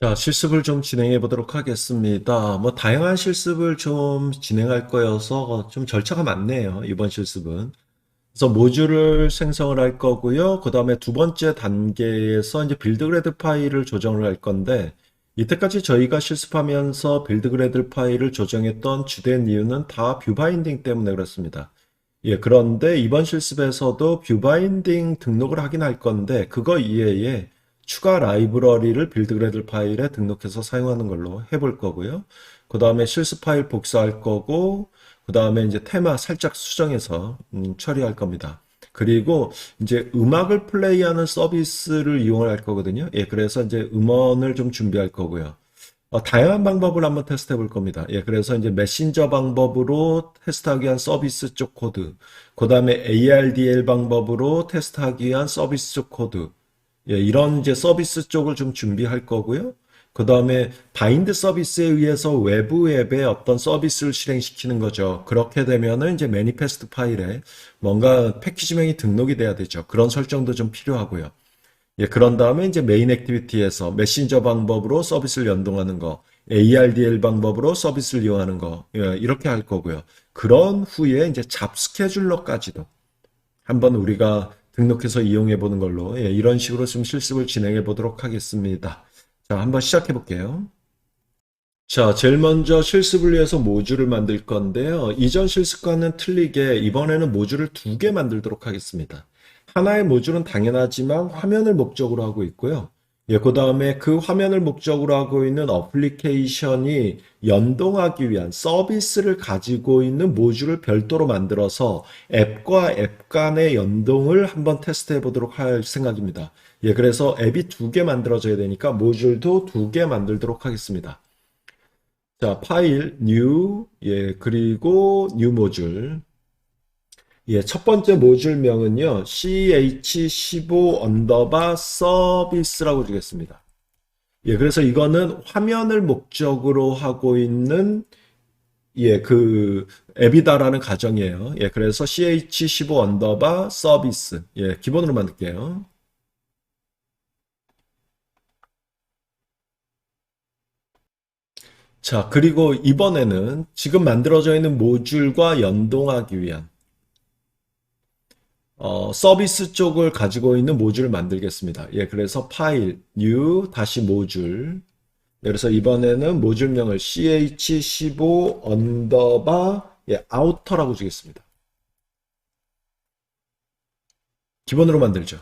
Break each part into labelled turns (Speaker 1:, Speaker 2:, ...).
Speaker 1: 자, 실습을 좀 진행해 보도록 하겠습니다. 다양한 실습을 좀 진행할 거여서 좀 절차가 많네요, 이번 실습은. 그래서 모듈을 생성을 할 거고요. 그 다음에 두 번째 단계에서 이제 빌드 그래드 파일을 조정을 할 건데, 이때까지 저희가 실습하면서 빌드 그래드 파일을 조정했던 주된 이유는 다 뷰 바인딩 때문에 그렇습니다. 예, 그런데 이번 실습에서도 뷰 바인딩 등록을 하긴 할 건데, 그거 이외에 추가 라이브러리를 빌드 그래들 파일에 등록해서 사용하는 걸로 해볼 거고요. 그 다음에 실습 파일 복사할 거고, 그 다음에 이제 테마 살짝 수정해서 처리할 겁니다. 그리고 이제 음악을 플레이하는 서비스를 이용할 거거든요. 예, 그래서 이제 음원을 좀 준비할 거고요. 다양한 방법을 한번 테스트 해볼 겁니다. 예, 그래서 이제 메신저 방법으로 테스트하기 위한 서비스 쪽 코드, 그 다음에 ARDL 방법으로 테스트하기 위한 서비스 쪽 코드, 예, 이런 이제 서비스 쪽을 좀 준비할 거고요. 그 다음에 바인드 서비스에 의해서 외부 앱에 어떤 서비스를 실행시키는 거죠. 그렇게 되면은 이제 매니페스트 파일에 뭔가 패키지명이 등록이 돼야 되죠. 그런 설정도 좀 필요하고요. 예, 그런 다음에 이제 메인 액티비티에서 메신저 방법으로 서비스를 연동하는 거, ARDL 방법으로 서비스를 이용하는 거, 예, 이렇게 할 거고요. 그런 후에 이제 잡 스케줄러까지도 한번 우리가 등록해서 이용해 보는 걸로, 예, 이런 식으로 좀 실습을 진행해 보도록 하겠습니다. 자, 한번 시작해 볼게요. 자, 제일 먼저 실습을 위해서 모듈을 만들 건데요. 이전 실습과는 틀리게 이번에는 모듈을 두 개 만들도록 하겠습니다. 하나의 모듈은 당연하지만 화면을 목적으로 하고 있고요. 예, 그 다음에 그 화면을 목적으로 하고 있는 어플리케이션이 연동하기 위한 서비스를 가지고 있는 모듈을 별도로 만들어서 앱과 앱 간의 연동을 한번 테스트해 보도록 할 생각입니다. 예, 그래서 앱이 두 개 만들어져야 되니까 모듈도 두 개 만들도록 하겠습니다. 자, 파일, new, 예, 그리고 new 모듈. 예, 첫 번째 모듈명은요, ch15 언더바 서비스라고 주겠습니다. 예, 그래서 이거는 화면을 목적으로 하고 있는, 예, 그 앱이다라는 가정이에요. 예, 그래서 ch15 언더바 서비스. 예, 기본으로 만들게요. 자, 그리고 이번에는 지금 만들어져 있는 모듈과 연동하기 위한 서비스 쪽을 가지고 있는 모듈을 만들겠습니다. 예, 그래서 파일, new, 다시 모듈. 네, 그래서 이번에는 모듈명을 ch15 언더바, 예, 아우터라고 주겠습니다. 기본으로 만들죠.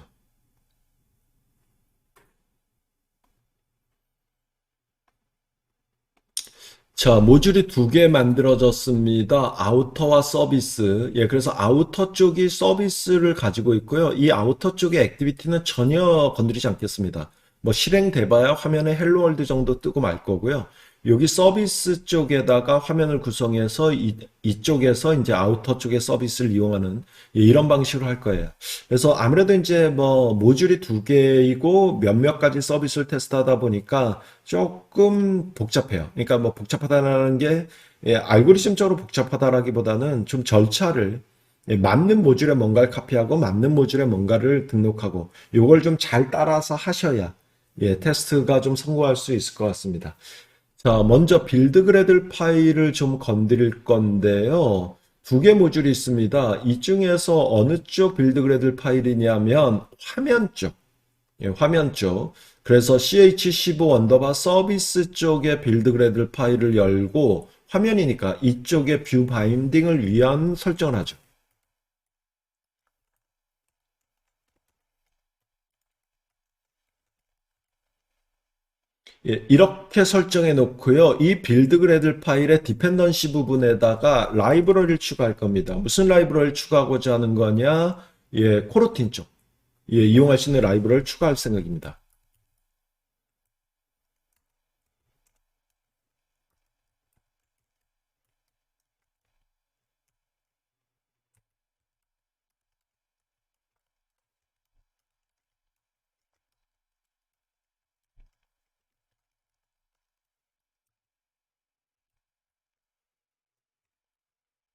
Speaker 1: 자, 모듈이 두 개 만들어졌습니다. 아우터와 서비스. 예, 그래서 아우터 쪽이 서비스를 가지고 있고요. 이 아우터 쪽의 액티비티는 전혀 건드리지 않겠습니다. 실행돼봐야 화면에 헬로 월드 정도 뜨고 말 거고요. 여기 서비스 쪽에다가 화면을 구성해서 이쪽에서 이제 아우터 쪽의 서비스를 이용하는, 예, 이런 방식으로 할 거예요. 그래서 아무래도 이제 모듈이 두 개이고 몇몇 가지 서비스를 테스트하다 보니까 조금 복잡해요. 그러니까 복잡하다는 게, 예, 알고리즘적으로 복잡하다라기보다는 좀 절차를, 예, 맞는 모듈에 뭔가를 카피하고 맞는 모듈에 뭔가를 등록하고 요걸 좀 잘 따라서 하셔야, 예, 테스트가 좀 성공할 수 있을 것 같습니다. 자, 먼저 빌드 그래들 파일을 좀 건드릴 건데요. 두 개 모듈이 있습니다. 이 중에서 어느 쪽 빌드 그래들 파일이냐면 화면 쪽. 예, 화면 쪽. 그래서 ch15 언더바 서비스 쪽의 빌드 그래들 파일을 열고 화면이니까 이쪽에 뷰 바인딩을 위한 설정을 하죠. 예, 이렇게 설정해 놓고요. 이 빌드 그래들 파일의 디펜던시 부분에다가 라이브러리를 추가할 겁니다. 무슨 라이브러리를 추가하고자 하는 거냐? 예, 코르틴 쪽. 예, 이용할 수 있는 라이브러리를 추가할 생각입니다.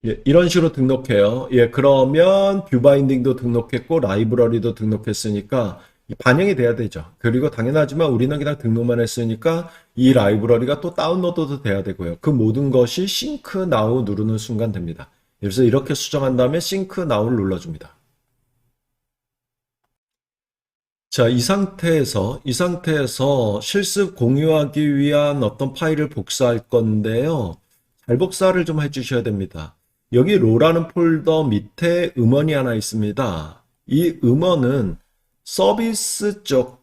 Speaker 1: 예, 이런 식으로 등록해요. 예, 그러면 뷰 바인딩도 등록했고 라이브러리도 등록했으니까 반영이 돼야 되죠. 그리고 당연하지만 우리는 그냥 등록만 했으니까 이 라이브러리가 또 다운로드도 돼야 되고요. 그 모든 것이 싱크 나우 누르는 순간 됩니다. 그래서 이렇게 수정한 다음에 싱크 나우를 눌러줍니다. 자, 이 상태에서 실습 공유하기 위한 어떤 파일을 복사할 건데요. 잘 복사를 좀 해주셔야 됩니다. 여기 로라는 폴더 밑에 음원이 하나 있습니다. 이 음원은 서비스 쪽,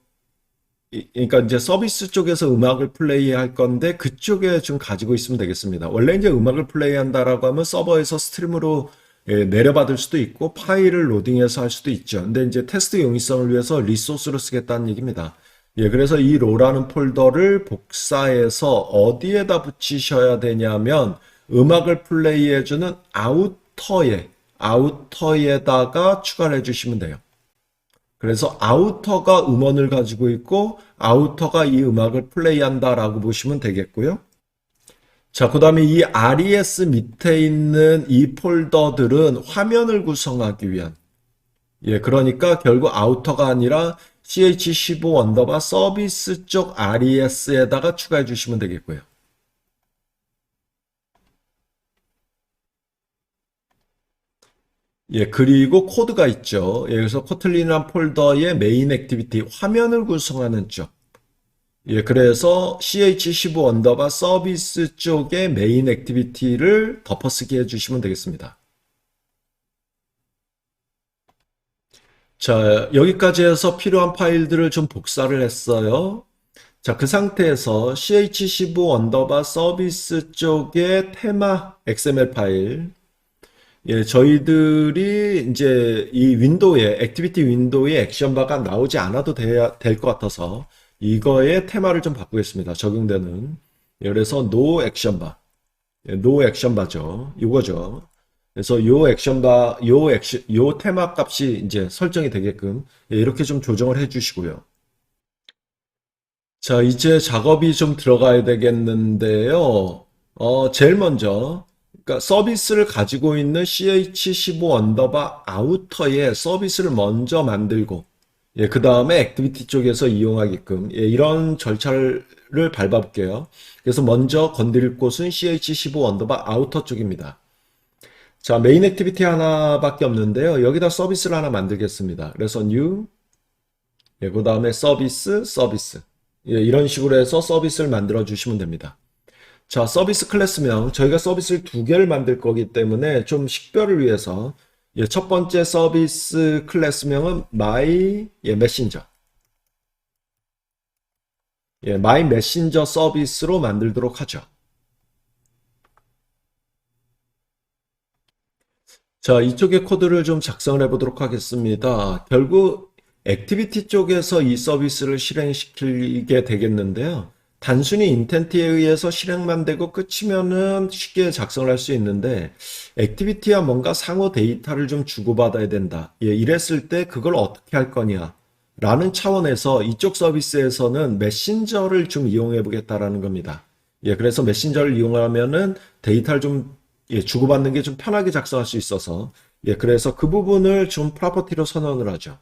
Speaker 1: 그러니까 이제 서비스 쪽에서 음악을 플레이할 건데 그쪽에 좀 가지고 있으면 되겠습니다. 원래 이제 음악을 플레이한다라고 하면 서버에서 스트림으로 내려받을 수도 있고 파일을 로딩해서 할 수도 있죠. 근데 이제 테스트 용이성을 위해서 리소스로 쓰겠다는 얘기입니다. 예, 그래서 이 로라는 폴더를 복사해서 어디에다 붙이셔야 되냐면 음악을 플레이해주는 아우터에다가 추가를 해주시면 돼요. 그래서 아우터가 음원을 가지고 있고 아우터가 이 음악을 플레이한다라고 보시면 되겠고요. 자, 그 다음에 이 RES 밑에 있는 이 폴더들은 화면을 구성하기 위한, 예, 그러니까 결국 아우터가 아니라 ch15 언더바 서비스 쪽 RES에다가 추가해 주시면 되겠고요. 예, 그리고 코드가 있죠. 예, 그래서 코틀린이란 폴더의 메인 액티비티, 화면을 구성하는 쪽. 예, 그래서 ch15 언더바 서비스 쪽의 메인 액티비티를 덮어쓰기 해주시면 되겠습니다. 자, 여기까지 해서 필요한 파일들을 좀 복사를 했어요. 자, 그 상태에서 ch15 언더바 서비스 쪽의 테마 XML 파일, 예, 저희들이 이제 이 윈도우에, 액티비티 윈도우에 액션바가 나오지 않아도 될 것 같아서 이거의 테마를 좀 바꾸겠습니다. 적용되는. 예, 그래서 no 액션바. 예, no 액션바죠. 이거죠. 그래서 요 액션바, 요 테마 값이 이제 설정이 되게끔 예, 이렇게 좀 조정을 해 주시고요. 자, 이제 작업이 좀 들어가야 되겠는데요. 제일 먼저, 그러니까 서비스를 가지고 있는 ch15 언더바 아우터에 서비스를 먼저 만들고, 예, 그 다음에 액티비티 쪽에서 이용하게끔, 예, 이런 절차를 밟아볼게요. 그래서 먼저 건드릴 곳은 ch15 언더바 아우터 쪽입니다. 자, 메인 액티비티 하나밖에 없는데요. 여기다 서비스를 하나 만들겠습니다. 그래서 new, 예, 그 다음에 서비스. 예, 이런 식으로 해서 서비스를 만들어 주시면 됩니다. 자, 서비스 클래스명. 저희가 서비스를 두 개를 만들 거기 때문에 좀 식별을 위해서 예, 첫 번째 서비스 클래스명은 메신저. 예, 마이 메신저 서비스로 만들도록 하죠. 자, 이쪽의 코드를 좀 작성을 해보도록 하겠습니다. 결국 액티비티 쪽에서 이 서비스를 실행시키게 되겠는데요. 단순히 인텐트에 의해서 실행만 되고 끝이면은 쉽게 작성을 할 수 있는데 액티비티와 뭔가 상호 데이터를 좀 주고받아야 된다. 예, 이랬을 때 그걸 어떻게 할 거냐? 라는 차원에서 이쪽 서비스에서는 메신저를 좀 이용해 보겠다라는 겁니다. 예, 그래서 메신저를 이용하면은 데이터를 좀 예, 주고받는 게 좀 편하게 작성할 수 있어서 예, 그래서 그 부분을 좀 프로퍼티로 선언을 하죠.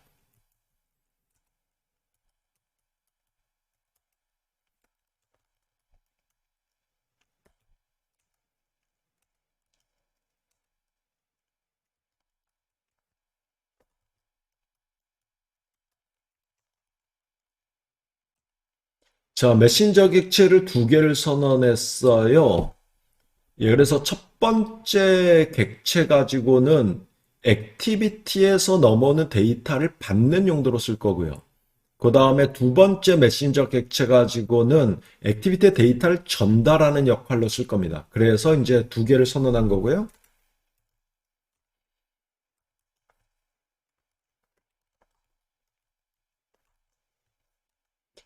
Speaker 1: 자, 메신저 객체를 두 개를 선언했어요. 예, 그래서 첫 번째 객체 가지고는 액티비티에서 넘어오는 데이터를 받는 용도로 쓸 거고요. 그 다음에 두 번째 메신저 객체 가지고는 액티비티 데이터를 전달하는 역할로 쓸 겁니다. 그래서 이제 두 개를 선언한 거고요.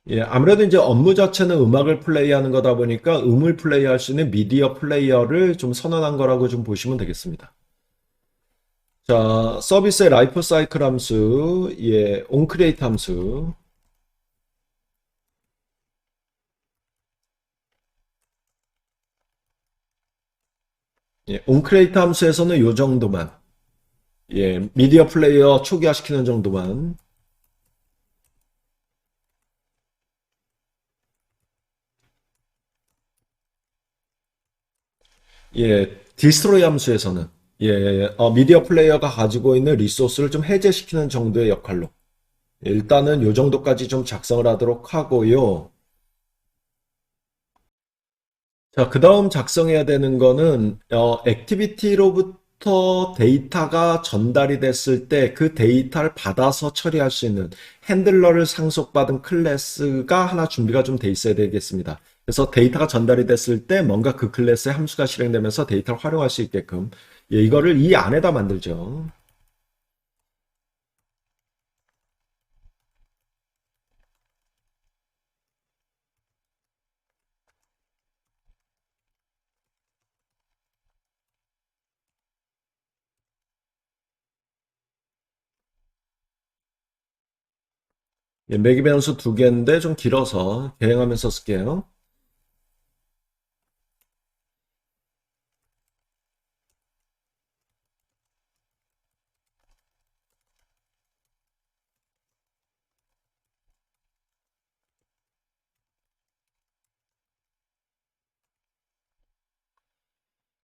Speaker 1: 예, 아무래도 이제 업무 자체는 음악을 플레이하는 거다 보니까 음을 플레이할 수 있는 미디어 플레이어를 좀 선언한 거라고 좀 보시면 되겠습니다. 자, 서비스의 라이프 사이클 함수, 예, onCreate 함수, 예, onCreate 함수에서는 요 정도만, 예, 미디어 플레이어 초기화시키는 정도만, 예, 디스트로이 함수에서는 미디어 플레이어가 가지고 있는 리소스를 좀 해제시키는 정도의 역할로 일단은 요 정도까지 좀 작성을 하도록 하고요. 자, 그 다음 작성해야 되는 거는, 액티비티로부터 데이터가 전달이 됐을 때 그 데이터를 받아서 처리할 수 있는 핸들러를 상속받은 클래스가 하나 준비가 좀 돼 있어야 되겠습니다. 그래서 데이터가 전달이 됐을 때 뭔가 그 클래스의 함수가 실행되면서 데이터를 활용할 수 있게끔, 이거를 이 안에다 만들죠. 매기 변수 두 개인데 좀 길어서 계행하면서 쓸게요.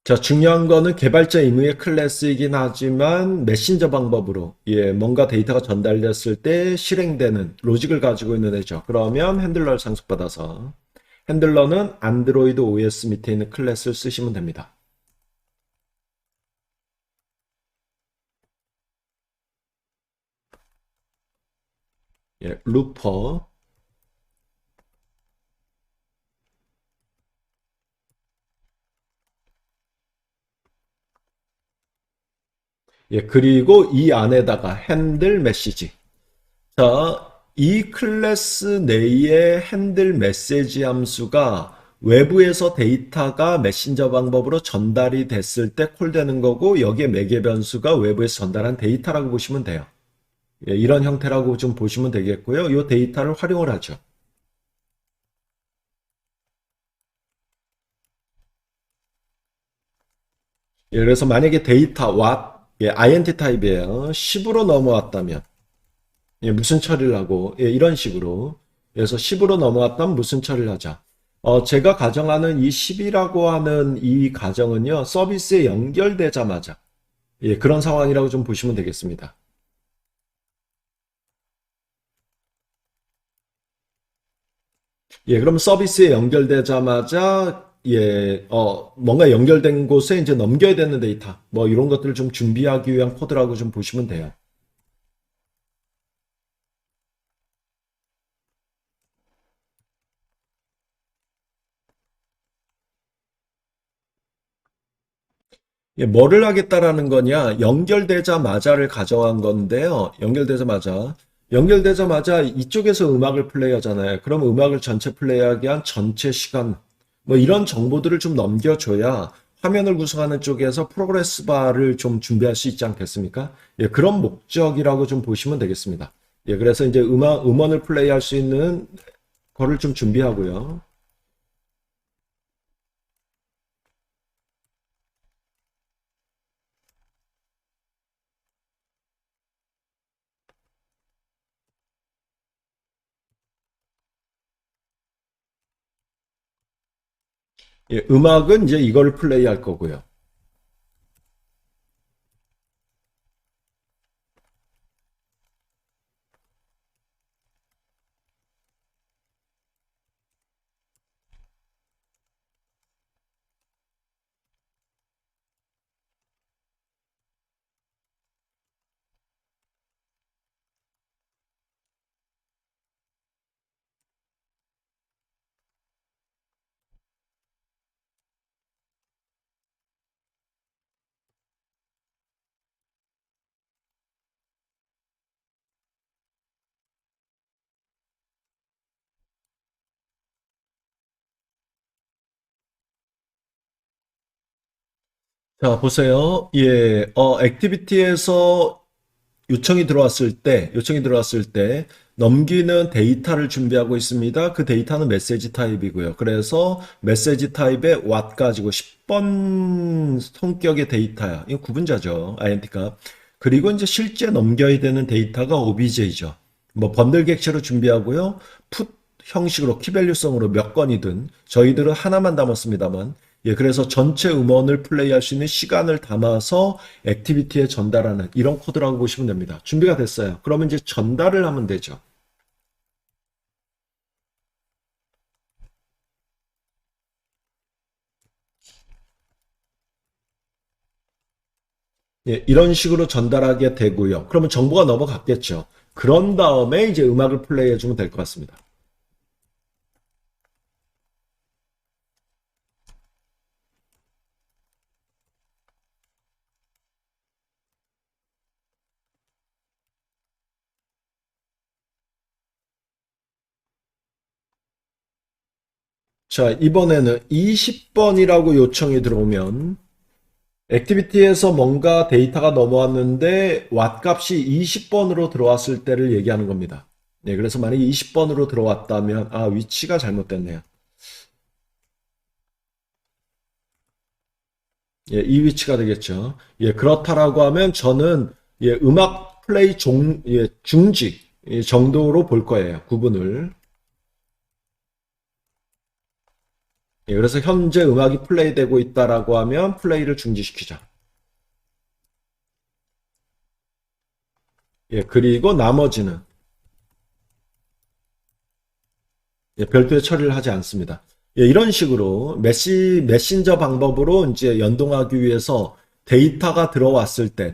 Speaker 1: 자, 중요한 거는 개발자 임의의 클래스이긴 하지만 메신저 방법으로 뭔가 데이터가 전달됐을 때 실행되는 로직을 가지고 있는 애죠. 그러면 핸들러를 상속받아서 핸들러는 안드로이드 OS 밑에 있는 클래스를 쓰시면 됩니다. 루퍼. 그리고 이 안에다가 핸들 메시지. 자, 이 클래스 내의 핸들 메시지 함수가 외부에서 데이터가 메신저 방법으로 전달이 됐을 때 콜되는 거고 여기에 매개 변수가 외부에서 전달한 데이터라고 보시면 돼요. 이런 형태라고 좀 보시면 되겠고요. 이 데이터를 활용을 하죠. 그래서 만약에 데이터 int 타입이에요. 10으로 넘어왔다면 무슨 처리를 하고 이런 식으로 그래서 10으로 넘어왔다면 무슨 처리를 하자. 제가 가정하는 이 10이라고 하는 이 가정은요 서비스에 연결되자마자 그런 상황이라고 좀 보시면 되겠습니다. 그럼 서비스에 연결되자마자 뭔가 연결된 곳에 이제 넘겨야 되는 데이터 뭐 이런 것들을 좀 준비하기 위한 코드라고 좀 보시면 돼요. 뭐를 하겠다라는 거냐? 연결되자마자를 가정한 건데요. 연결되자마자 이쪽에서 음악을 플레이하잖아요. 그럼 음악을 전체 플레이하기 위한 전체 시간, 뭐 이런 정보들을 좀 넘겨줘야 화면을 구성하는 쪽에서 프로그레스 바를 좀 준비할 수 있지 않겠습니까? 그런 목적이라고 좀 보시면 되겠습니다. 그래서 이제 음원을 플레이할 수 있는 거를 좀 준비하고요. 음악은 이제 이걸 플레이할 거고요. 자, 보세요. 액티비티에서 요청이 들어왔을 때 넘기는 데이터를 준비하고 있습니다. 그 데이터는 메시지 타입이고요. 그래서 메시지 타입의 what 가지고 10번 성격의 데이터야. 이거 구분자죠. INT가. 그리고 이제 실제 넘겨야 되는 데이터가 OBJ죠. 뭐 번들 객체로 준비하고요. 풋 형식으로 키밸류성으로 몇 건이든 저희들은 하나만 담았습니다만 예, 그래서 전체 음원을 플레이할 수 있는 시간을 담아서 액티비티에 전달하는 이런 코드라고 보시면 됩니다. 준비가 됐어요. 그러면 이제 전달을 하면 되죠. 예, 이런 식으로 전달하게 되고요. 그러면 정보가 넘어갔겠죠. 그런 다음에 이제 음악을 플레이해 주면 될 것 같습니다. 자, 이번에는 20번이라고 요청이 들어오면 액티비티에서 뭔가 데이터가 넘어왔는데 왓 값이 20번으로 들어왔을 때를 얘기하는 겁니다. 네, 그래서 만약에 20번으로 들어왔다면 위치가 잘못됐네요. 예, 이 위치가 되겠죠. 예, 그렇다라고 하면 저는 음악 플레이 중직 정도로 볼 거예요. 구분을. 예, 그래서 현재 음악이 플레이되고 있다라고 하면 플레이를 중지시키자. 예, 그리고 나머지는 별도의 처리를 하지 않습니다. 예, 이런 식으로 메신저 방법으로 이제 연동하기 위해서 데이터가 들어왔을 때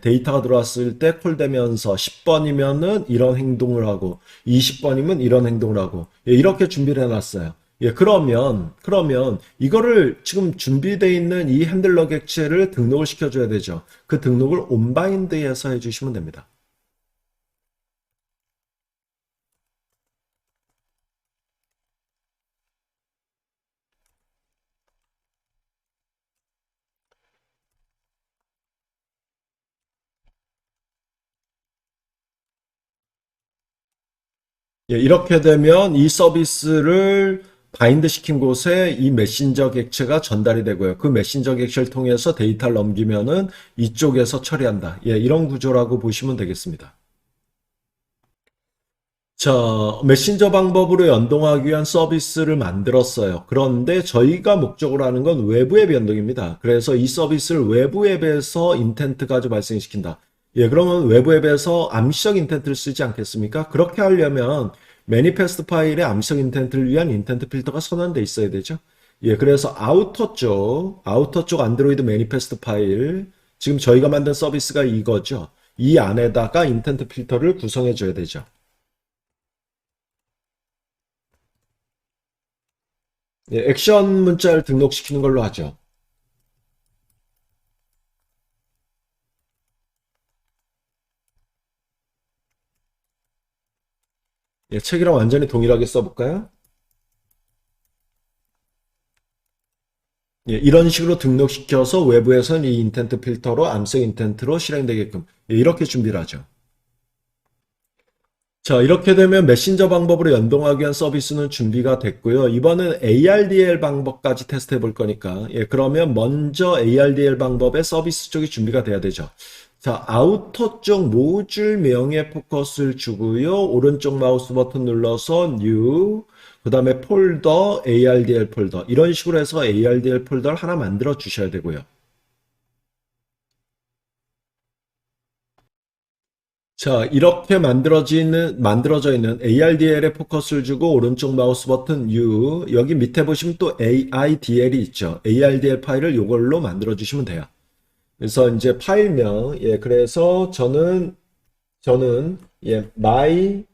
Speaker 1: 콜되면서 10번이면은 이런 행동을 하고 20번이면 이런 행동을 하고 이렇게 준비를 해놨어요. 예, 그러면 이거를 지금 준비되어 있는 이 핸들러 객체를 등록을 시켜줘야 되죠. 그 등록을 온바인드에서 해주시면 됩니다. 예, 이렇게 되면 이 서비스를 바인드 시킨 곳에 이 메신저 객체가 전달이 되고요. 그 메신저 객체를 통해서 데이터를 넘기면은 이쪽에서 처리한다. 예, 이런 구조라고 보시면 되겠습니다. 자, 메신저 방법으로 연동하기 위한 서비스를 만들었어요. 그런데 저희가 목적으로 하는 건 외부 앱 연동입니다. 그래서 이 서비스를 외부 앱에서 인텐트까지 발생시킨다. 예, 그러면 외부 앱에서 암시적 인텐트를 쓰지 않겠습니까? 그렇게 하려면 매니페스트 파일에 암시적 인텐트를 위한 인텐트 필터가 선언돼 있어야 되죠. 예, 그래서 아우터 쪽 안드로이드 매니페스트 파일, 지금 저희가 만든 서비스가 이거죠. 이 안에다가 인텐트 필터를 구성해 줘야 되죠. 예, 액션 문자를 등록시키는 걸로 하죠. 예, 책이랑 완전히 동일하게 써볼까요? 예, 이런 식으로 등록시켜서 외부에서는 이 인텐트 필터로 암색 인텐트로 실행되게끔 이렇게 준비를 하죠. 자, 이렇게 되면 메신저 방법으로 연동하기 위한 서비스는 준비가 됐고요. 이번엔 ARDL 방법까지 테스트 해볼 거니까, 그러면 먼저 ARDL 방법의 서비스 쪽이 준비가 돼야 되죠. 자, 아우터 쪽 모듈 명에 포커스를 주고요. 오른쪽 마우스 버튼 눌러서 New, 그 다음에 폴더, ARDL 폴더. 이런 식으로 해서 ARDL 폴더를 하나 만들어 주셔야 되고요. 자, 이렇게 만들어져 있는 ARDL에 포커스를 주고 오른쪽 마우스 버튼 U, 여기 밑에 보시면 또 AIDL이 있죠. ARDL 파일을 이걸로 만들어 주시면 돼요. 그래서 이제 파일명, 그래서 저는 my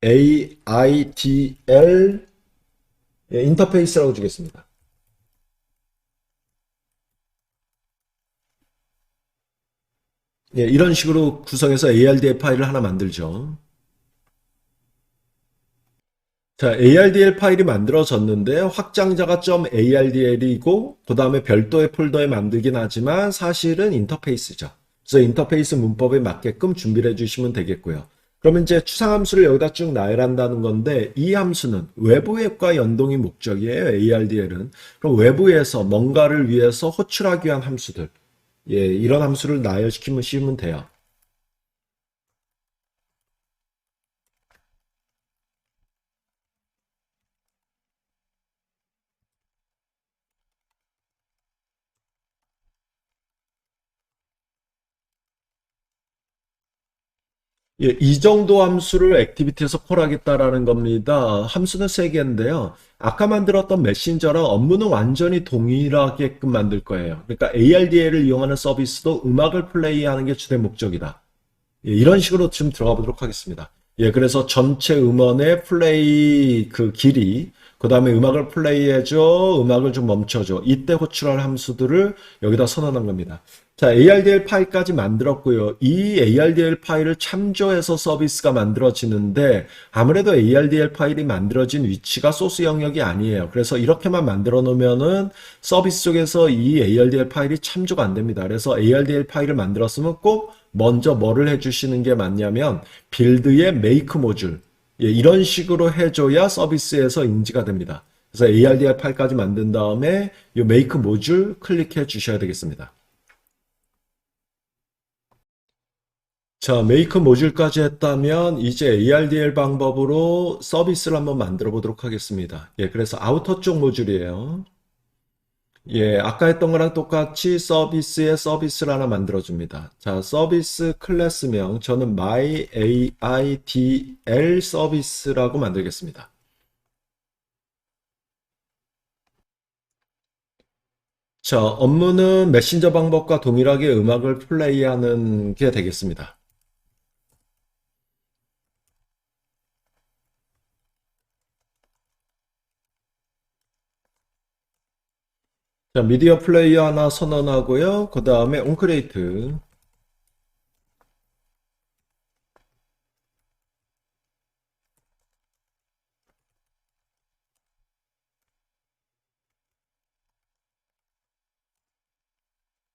Speaker 1: AIDL 인터페이스라고 주겠습니다. 이런 식으로 구성해서 ARDL 파일을 하나 만들죠. 자, ARDL 파일이 만들어졌는데 확장자가 .ardl이고 그 다음에 별도의 폴더에 만들긴 하지만 사실은 인터페이스죠. 그래서 인터페이스 문법에 맞게끔 준비를 해주시면 되겠고요. 그러면 이제 추상 함수를 여기다 쭉 나열한다는 건데 이 함수는 외부 앱과 연동이 목적이에요. ARDL은. 그럼 외부에서 뭔가를 위해서 호출하기 위한 함수들. 이런 함수를 나열시키면 돼요. 예, 이 정도 함수를 액티비티에서 콜하겠다라는 겁니다. 함수는 세 개인데요. 아까 만들었던 메신저랑 업무는 완전히 동일하게끔 만들 거예요. 그러니까 ARDL을 이용하는 서비스도 음악을 플레이하는 게 주된 목적이다. 예, 이런 식으로 좀 들어가 보도록 하겠습니다. 예, 그래서 전체 음원의 플레이 그 길이, 그 다음에 음악을 플레이해줘, 음악을 좀 멈춰줘. 이때 호출할 함수들을 여기다 선언한 겁니다. 자, ARDL 파일까지 만들었고요. 이 ARDL 파일을 참조해서 서비스가 만들어지는데 아무래도 ARDL 파일이 만들어진 위치가 소스 영역이 아니에요. 그래서 이렇게만 만들어 놓으면은 서비스 쪽에서 이 ARDL 파일이 참조가 안 됩니다. 그래서 ARDL 파일을 만들었으면 꼭 먼저 뭐를 해주시는 게 맞냐면 빌드의 메이크 모듈, 예, 이런 식으로 해줘야 서비스에서 인지가 됩니다. 그래서 ARDR 파일까지 만든 다음에 이 메이크 모듈 클릭해 주셔야 되겠습니다. 자, 메이크 모듈까지 했다면 이제 ARDL 방법으로 서비스를 한번 만들어 보도록 하겠습니다. 예, 그래서 아우터 쪽 모듈이에요. 예, 아까 했던 거랑 똑같이 서비스에 서비스를 하나 만들어줍니다. 자, 서비스 클래스명, 저는 myAIDL 서비스라고 만들겠습니다. 자, 업무는 메신저 방법과 동일하게 음악을 플레이하는 게 되겠습니다. 자, 미디어 플레이어 하나 선언하고요. 그 다음에 온크레이트.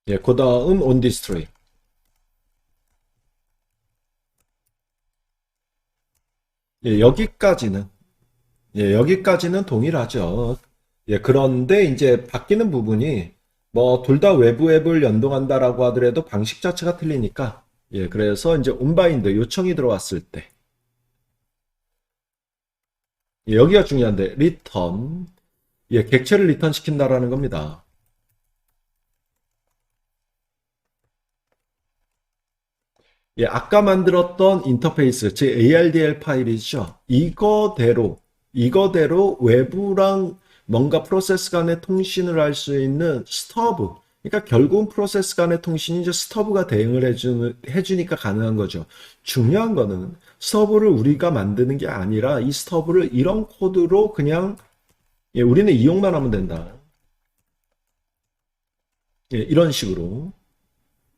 Speaker 1: 예, 그 다음 온디스트로이. 예, 여기까지는 동일하죠. 예, 그런데 이제 바뀌는 부분이 뭐 둘 다 외부 앱을 연동한다라고 하더라도 방식 자체가 틀리니까 예, 그래서 이제 온바인드 요청이 들어왔을 때 예, 여기가 중요한데 리턴 예, 객체를 리턴 시킨다라는 겁니다. 예, 아까 만들었던 인터페이스, 즉 ARDL 파일이죠. 이거대로 외부랑 뭔가 프로세스 간의 통신을 할 수 있는 스터브. 그러니까 결국은 프로세스 간의 통신이 이제 스터브가 대응을 해주니까 가능한 거죠. 중요한 거는 스터브를 우리가 만드는 게 아니라 이 스터브를 이런 코드로 그냥 예, 우리는 이용만 하면 된다. 예, 이런 식으로.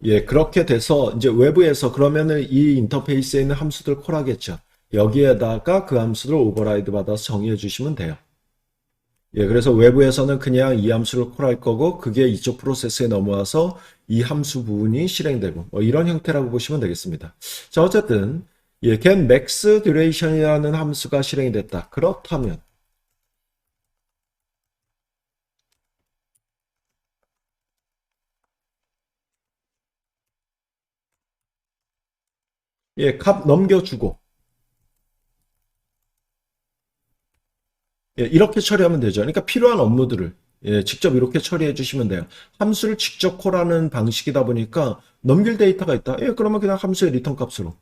Speaker 1: 예, 그렇게 돼서 이제 외부에서 그러면은 이 인터페이스에 있는 함수들 콜하겠죠. 여기에다가 그 함수를 오버라이드 받아서 정의해 주시면 돼요. 예, 그래서 외부에서는 그냥 이 함수를 콜할 거고 그게 이쪽 프로세스에 넘어와서 이 함수 부분이 실행되고 뭐 이런 형태라고 보시면 되겠습니다. 자, 어쨌든 예, get max duration이라는 함수가 실행이 됐다. 그렇다면 예, 값 넘겨주고 예, 이렇게 처리하면 되죠. 그러니까 필요한 업무들을 예, 직접 이렇게 처리해 주시면 돼요. 함수를 직접 콜하는 방식이다 보니까 넘길 데이터가 있다. 예, 그러면 그냥 함수의 리턴 값으로.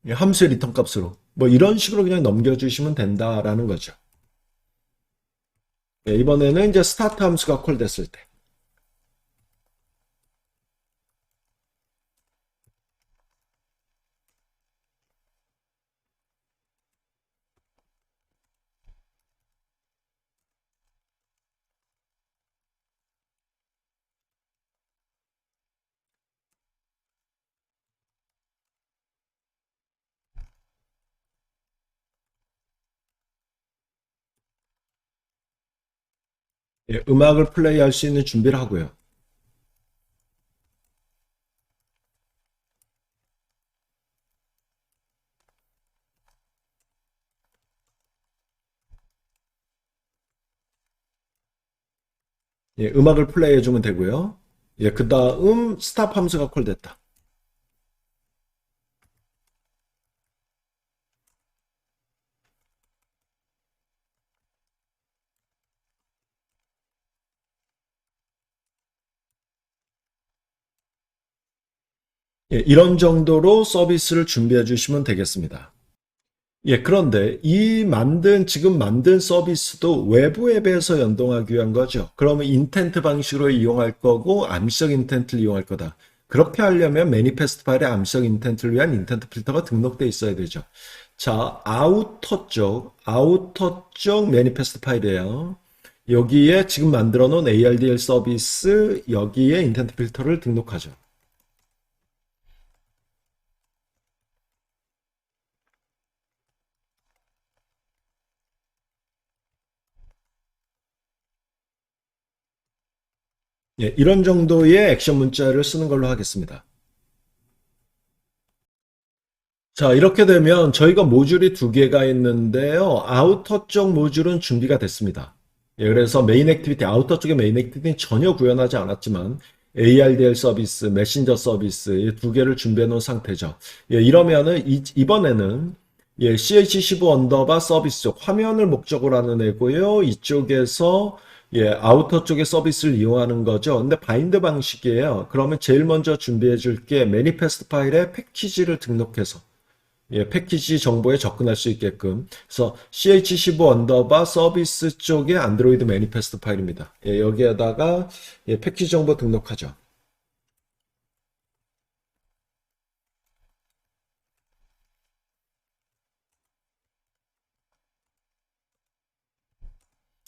Speaker 1: 예, 함수의 리턴 값으로. 뭐 이런 식으로 그냥 넘겨주시면 된다라는 거죠. 예, 이번에는 이제 스타트 함수가 콜됐을 때. 예, 음악을 플레이할 수 있는 준비를 하고요. 예, 음악을 플레이해 주면 되고요. 예, 그 다음 스탑 함수가 콜됐다. 예, 이런 정도로 서비스를 준비해 주시면 되겠습니다. 예, 그런데 지금 만든 서비스도 외부 앱에서 연동하기 위한 거죠. 그러면 인텐트 방식으로 이용할 거고, 암시적 인텐트를 이용할 거다. 그렇게 하려면 매니페스트 파일에 암시적 인텐트를 위한 인텐트 필터가 등록돼 있어야 되죠. 자, 아우터 쪽 매니페스트 파일이에요. 여기에 지금 만들어 놓은 ARDL 서비스, 여기에 인텐트 필터를 등록하죠. 예, 이런 정도의 액션 문자를 쓰는 걸로 하겠습니다. 자, 이렇게 되면 저희가 모듈이 두 개가 있는데요. 아우터 쪽 모듈은 준비가 됐습니다. 예, 그래서 메인 액티비티, 아우터 쪽의 메인 액티비티는 전혀 구현하지 않았지만 ARDL 서비스, 메신저 서비스 이 두 개를 준비해 놓은 상태죠. 예, 이러면은 이번에는 예, CH15 언더바 서비스 쪽 화면을 목적으로 하는 애고요. 이쪽에서 예, 아우터 쪽의 서비스를 이용하는 거죠. 근데 바인드 방식이에요. 그러면 제일 먼저 준비해 줄게 매니페스트 파일에 패키지를 등록해서 예, 패키지 정보에 접근할 수 있게끔. 그래서 CH15 언더바 서비스 쪽의 안드로이드 매니페스트 파일입니다. 예, 여기에다가 예, 패키지 정보 등록하죠.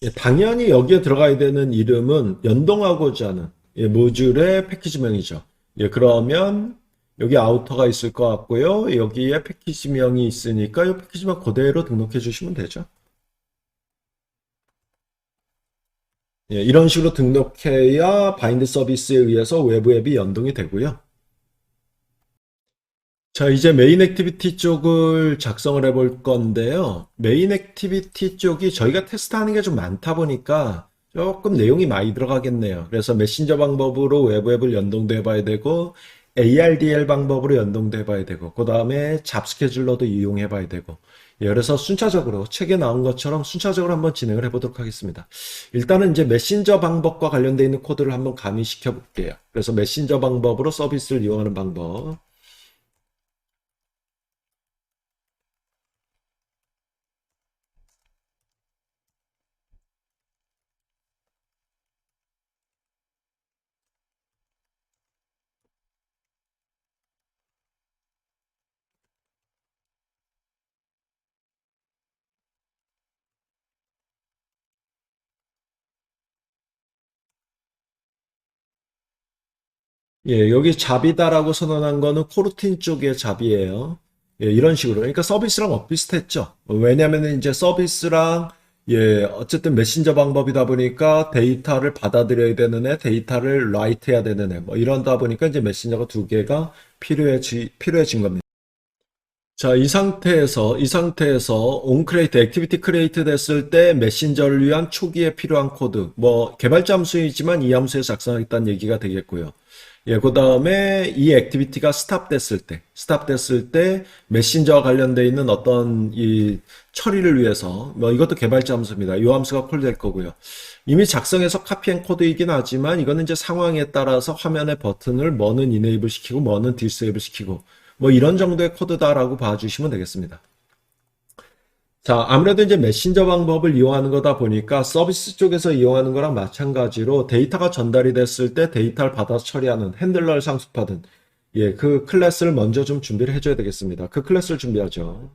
Speaker 1: 예, 당연히 여기에 들어가야 되는 이름은 연동하고자 하는 예, 모듈의 패키지명이죠. 예, 그러면 여기 아우터가 있을 것 같고요. 여기에 패키지명이 있으니까 이 패키지명 그대로 등록해 주시면 되죠. 예, 이런 식으로 등록해야 바인드 서비스에 의해서 외부 앱이 연동이 되고요. 자, 이제 메인 액티비티 쪽을 작성을 해볼 건데요. 메인 액티비티 쪽이 저희가 테스트하는 게 좀 많다 보니까 조금 내용이 많이 들어가겠네요. 그래서 메신저 방법으로 외부 앱을 연동도 해봐야 되고, ARDL 방법으로 연동도 해봐야 되고, 그 다음에 잡스케줄러도 이용해봐야 되고. 예, 그래서 순차적으로 책에 나온 것처럼 순차적으로 한번 진행을 해보도록 하겠습니다. 일단은 이제 메신저 방법과 관련되어 있는 코드를 한번 가미시켜 볼게요. 그래서 메신저 방법으로 서비스를 이용하는 방법. 예, 여기 잡이다라고 선언한 거는 코르틴 쪽의 잡이에요. 예, 이런 식으로. 그러니까 서비스랑 엇비슷했죠. 왜냐면은 이제 서비스랑 예, 어쨌든 메신저 방법이다 보니까 데이터를 받아들여야 되는 애, 데이터를 라이트 해야 되는 애, 뭐 이런다 보니까 이제 메신저가 두 개가 필요해진 겁니다. 자, 이 상태에서 onCreate, 액티비티 크리에이트 됐을 때 메신저를 위한 초기에 필요한 코드, 뭐 개발자 함수이지만 이 함수에 작성하겠다는 얘기가 되겠고요. 예, 그 다음에 이 액티비티가 스탑됐을 때 메신저와 관련되어 있는 어떤 이 처리를 위해서 뭐 이것도 개발자 함수입니다. 이 함수가 콜될 거고요. 이미 작성해서 카피한 코드이긴 하지만 이거는 이제 상황에 따라서 화면의 버튼을 뭐는 이네이블 시키고 뭐는 디세이블 시키고 뭐 이런 정도의 코드다라고 봐주시면 되겠습니다. 자, 아무래도 이제 메신저 방법을 이용하는 거다 보니까 서비스 쪽에서 이용하는 거랑 마찬가지로 데이터가 전달이 됐을 때 데이터를 받아서 처리하는 핸들러를 상습하든 예, 그 클래스를 먼저 좀 준비를 해줘야 되겠습니다. 그 클래스를 준비하죠.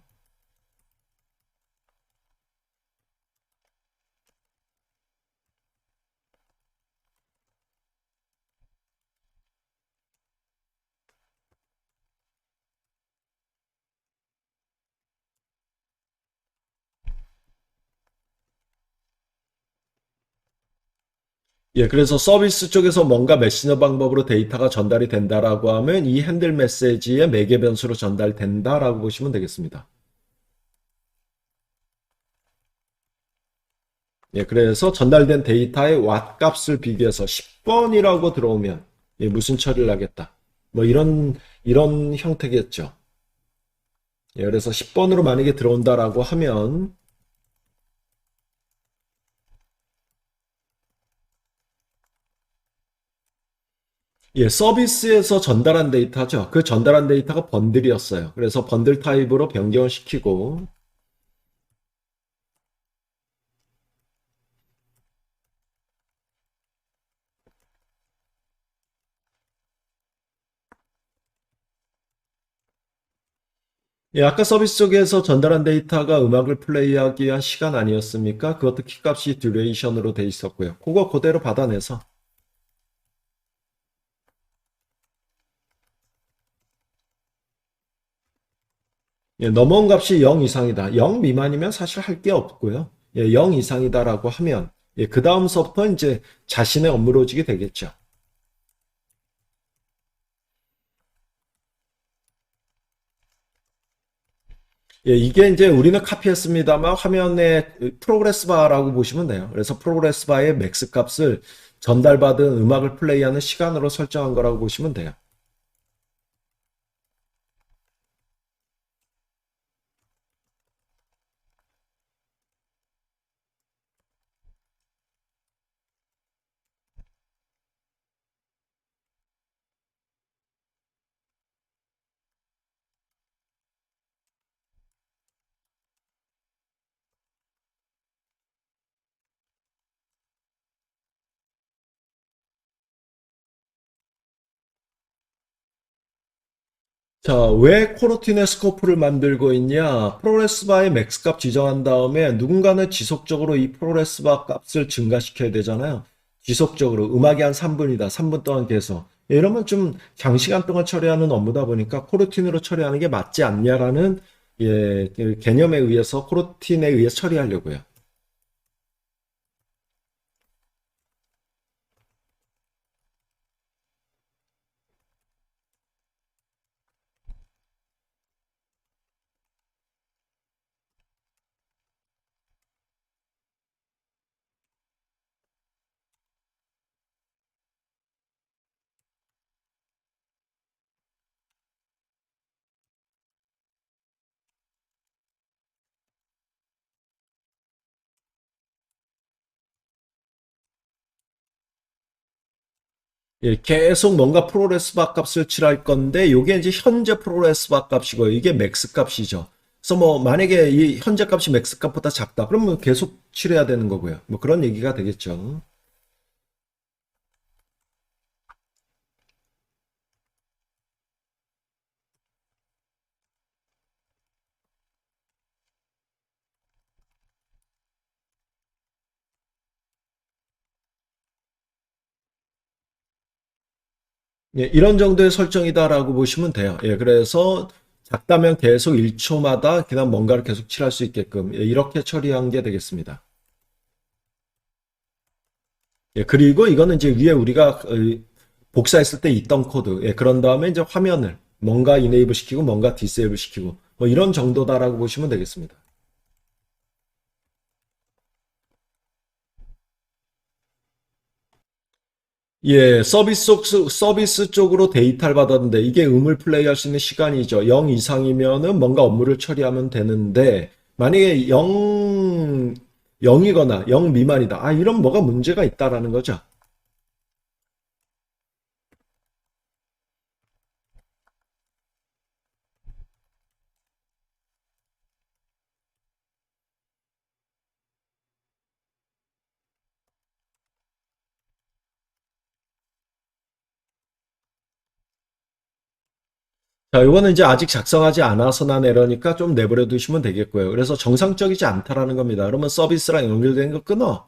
Speaker 1: 예, 그래서 서비스 쪽에서 뭔가 메신저 방법으로 데이터가 전달이 된다라고 하면 이 핸들 메시지의 매개 변수로 전달된다라고 보시면 되겠습니다. 예, 그래서 전달된 데이터의 왓 값을 비교해서 10번이라고 들어오면 예, 무슨 처리를 하겠다. 뭐 이런 형태겠죠. 예, 그래서 10번으로 만약에 들어온다라고 하면 예, 서비스에서 전달한 데이터죠. 그 전달한 데이터가 번들이었어요. 그래서 번들 타입으로 변경을 시키고, 예, 아까 서비스 쪽에서 전달한 데이터가 음악을 플레이하기 위한 시간 아니었습니까? 그것도 키값이 듀레이션으로 돼 있었고요. 그거 그대로 받아내서, 예, 넘어온 값이 0 이상이다. 0 미만이면 사실 할 게 없고요. 예, 0 이상이다라고 하면, 예, 그 다음서부터 이제 자신의 업무로직이 되겠죠. 예, 이게 이제 우리는 카피했습니다만 화면에 프로그레스 바라고 보시면 돼요. 그래서 프로그레스 바의 맥스 값을 전달받은 음악을 플레이하는 시간으로 설정한 거라고 보시면 돼요. 자, 왜 코르티네 스코프를 만들고 있냐? 프로그레스 바의 맥스 값 지정한 다음에 누군가는 지속적으로 이 프로그레스 바 값을 증가시켜야 되잖아요. 지속적으로 음악이 한 3분이다. 3분 동안 계속. 예, 이러면 좀 장시간 동안 처리하는 업무다 보니까 코르틴으로 처리하는 게 맞지 않냐라는 예, 그 개념에 의해서 코르틴에 의해서 처리하려고요. 예, 계속 뭔가 프로레스 바 값을 칠할 건데, 요게 이제 현재 프로레스 바 값이고요. 이게 맥스 값이죠. 그래서 뭐, 만약에 이 현재 값이 맥스 값보다 작다. 그러면 계속 칠해야 되는 거고요. 뭐 그런 얘기가 되겠죠. 예, 이런 정도의 설정이다라고 보시면 돼요. 예, 그래서 작다면 계속 1초마다 그냥 뭔가를 계속 칠할 수 있게끔, 예, 이렇게 처리한 게 되겠습니다. 예, 그리고 이거는 이제 위에 우리가 복사했을 때 있던 코드. 예, 그런 다음에 이제 화면을 뭔가 이네이블 시키고 뭔가 디세이블 시키고 뭐 이런 정도다라고 보시면 되겠습니다. 예, 서비스 쪽으로 데이터를 받았는데 이게 음을 플레이할 수 있는 시간이죠. 0 이상이면은 뭔가 업무를 처리하면 되는데 만약에 0이거나 0 미만이다. 아, 이런 뭐가 문제가 있다라는 거죠. 자, 이거는 이제 아직 작성하지 않아서 난 에러니까 좀 내버려 두시면 되겠고요. 그래서 정상적이지 않다라는 겁니다. 그러면 서비스랑 연결된 거 끊어.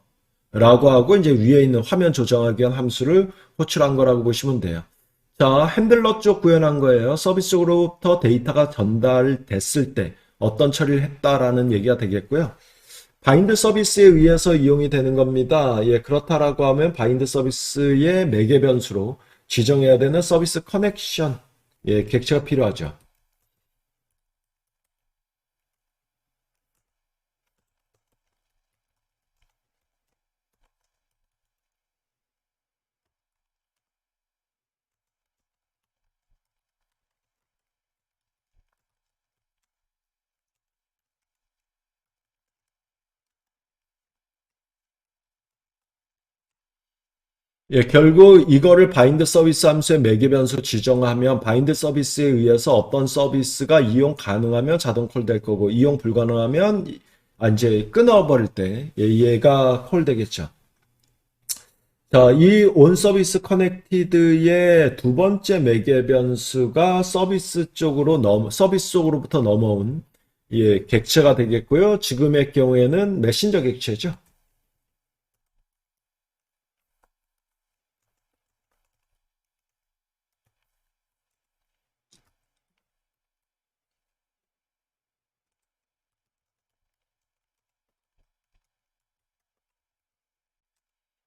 Speaker 1: 라고 하고 이제 위에 있는 화면 조정하기 위한 함수를 호출한 거라고 보시면 돼요. 자, 핸들러 쪽 구현한 거예요. 서비스 쪽으로부터 데이터가 전달됐을 때 어떤 처리를 했다라는 얘기가 되겠고요. 바인드 서비스에 의해서 이용이 되는 겁니다. 예, 그렇다라고 하면 바인드 서비스의 매개 변수로 지정해야 되는 서비스 커넥션, 예, 객체가 필요하죠. 예, 결국 이거를 바인드 서비스 함수의 매개 변수 지정하면 바인드 서비스에 의해서 어떤 서비스가 이용 가능하면 자동 콜될 거고 이용 불가능하면 이제 끊어버릴 때 얘가 콜 되겠죠. 자, 이 온 서비스 커넥티드의 두 번째 매개 변수가 서비스 쪽으로부터 넘어온 객체가 되겠고요. 지금의 경우에는 메신저 객체죠.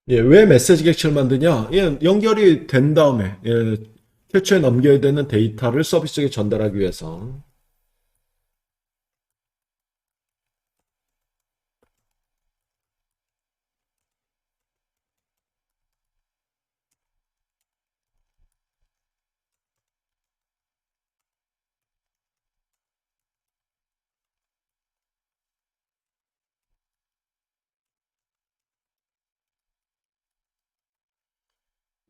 Speaker 1: 예, 왜 메시지 객체를 만드냐? 예, 연결이 된 다음에 캡처에 넘겨야 되는 데이터를 서비스에게 전달하기 위해서.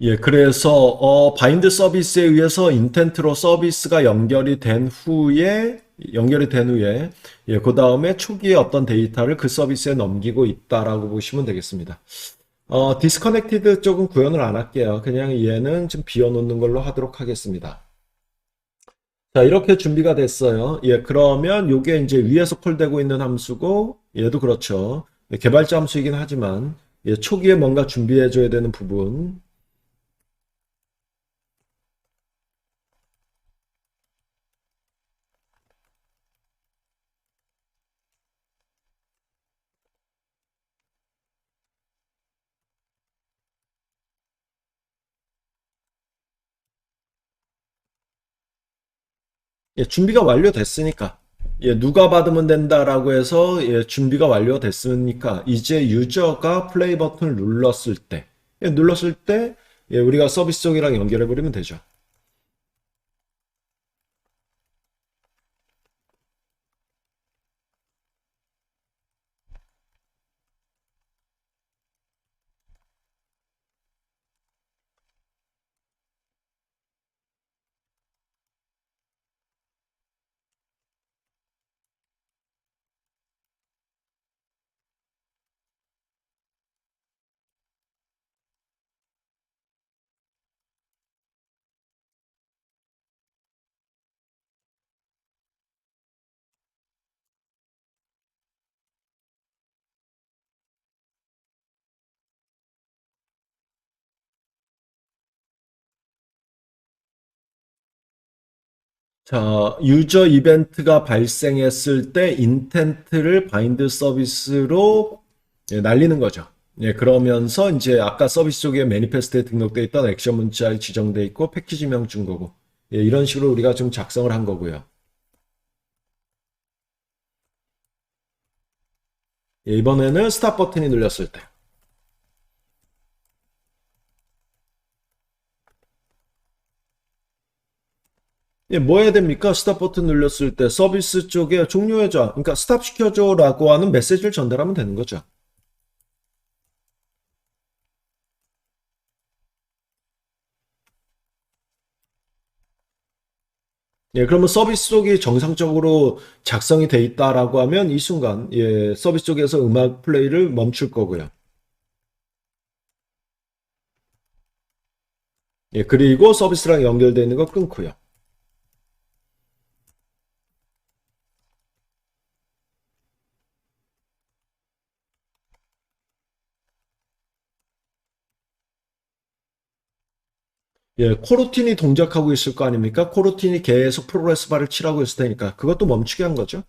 Speaker 1: 예, 그래서 바인드 서비스에 의해서 인텐트로 서비스가 연결이 된 후에 그 다음에 초기에 어떤 데이터를 그 서비스에 넘기고 있다라고 보시면 되겠습니다. 디스커넥티드 쪽은 구현을 안 할게요. 그냥 얘는 좀 비워놓는 걸로 하도록 하겠습니다. 자, 이렇게 준비가 됐어요. 예, 그러면 요게 이제 위에서 콜되고 있는 함수고, 얘도 그렇죠. 예, 개발자 함수이긴 하지만, 초기에 뭔가 준비해줘야 되는 부분. 예, 준비가 완료됐으니까. 예, 누가 받으면 된다라고 해서 준비가 완료됐으니까 이제 유저가 플레이 버튼을 눌렀을 때 우리가 서비스 쪽이랑 연결해 버리면 되죠. 자, 유저 이벤트가 발생했을 때 인텐트를 바인드 서비스로 날리는 거죠. 예, 그러면서 이제 아까 서비스 쪽에 매니페스트에 등록돼 있던 액션 문자에 지정돼 있고 패키지명 준 거고. 예, 이런 식으로 우리가 좀 작성을 한 거고요. 예, 이번에는 스탑 버튼이 눌렸을 때. 예, 뭐 해야 됩니까? 스탑 버튼 눌렸을 때 서비스 쪽에 종료해줘. 그러니까 스탑 시켜줘라고 하는 메시지를 전달하면 되는 거죠. 예, 그러면 서비스 쪽이 정상적으로 작성이 돼 있다라고 하면 이 순간 서비스 쪽에서 음악 플레이를 멈출 거고요. 예, 그리고 서비스랑 연결되어 있는 거 끊고요. 예, 코루틴이 동작하고 있을 거 아닙니까? 코루틴이 계속 프로그레스 바를 치라고 했을 테니까 그것도 멈추게 한 거죠.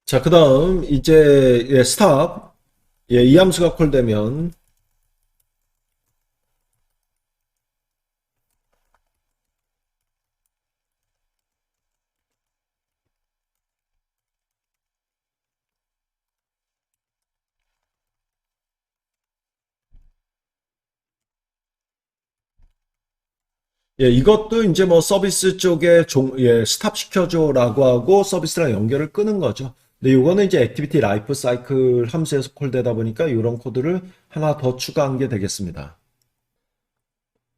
Speaker 1: 자, 그 다음 이제 스탑. 이 함수가 콜되면 예, 이것도 이제 뭐 서비스 쪽에 스탑 시켜줘라고 하고 서비스랑 연결을 끄는 거죠. 근데 이거는 이제 액티비티 라이프 사이클 함수에서 콜되다 보니까 이런 코드를 하나 더 추가한 게 되겠습니다.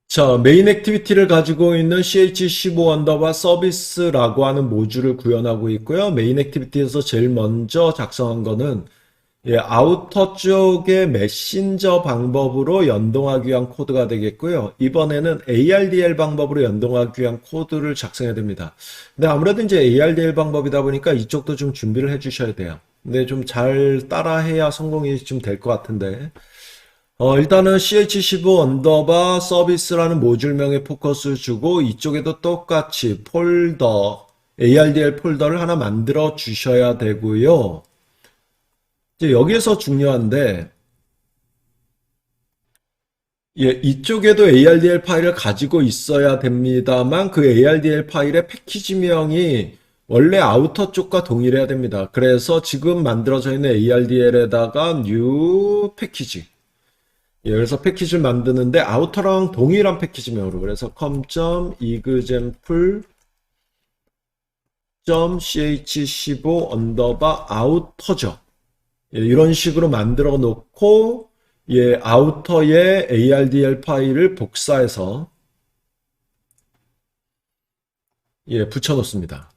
Speaker 1: 자, 메인 액티비티를 가지고 있는 ch15 언더바 서비스라고 하는 모듈을 구현하고 있고요. 메인 액티비티에서 제일 먼저 작성한 거는 아우터 쪽의 메신저 방법으로 연동하기 위한 코드가 되겠고요. 이번에는 ARDL 방법으로 연동하기 위한 코드를 작성해야 됩니다. 근데 아무래도 이제 ARDL 방법이다 보니까 이쪽도 좀 준비를 해 주셔야 돼요. 근데 좀 잘 따라해야 성공이 좀 될 것 같은데. 일단은 ch15 언더바 서비스라는 모듈명에 포커스를 주고 이쪽에도 똑같이 폴더, ARDL 폴더를 하나 만들어 주셔야 되고요. 이제 여기에서 중요한데, 이쪽에도 ARDL 파일을 가지고 있어야 됩니다만 그 ARDL 파일의 패키지명이 원래 아우터 쪽과 동일해야 됩니다. 그래서 지금 만들어져 있는 ARDL에다가 new 패키지. 그래서 패키지를 만드는데 아우터랑 동일한 패키지명으로 그래서 com.example.ch15 언더바 아우터죠. 이런 식으로 만들어 놓고 아우터에 ARDL 파일을 복사해서 붙여 놓습니다.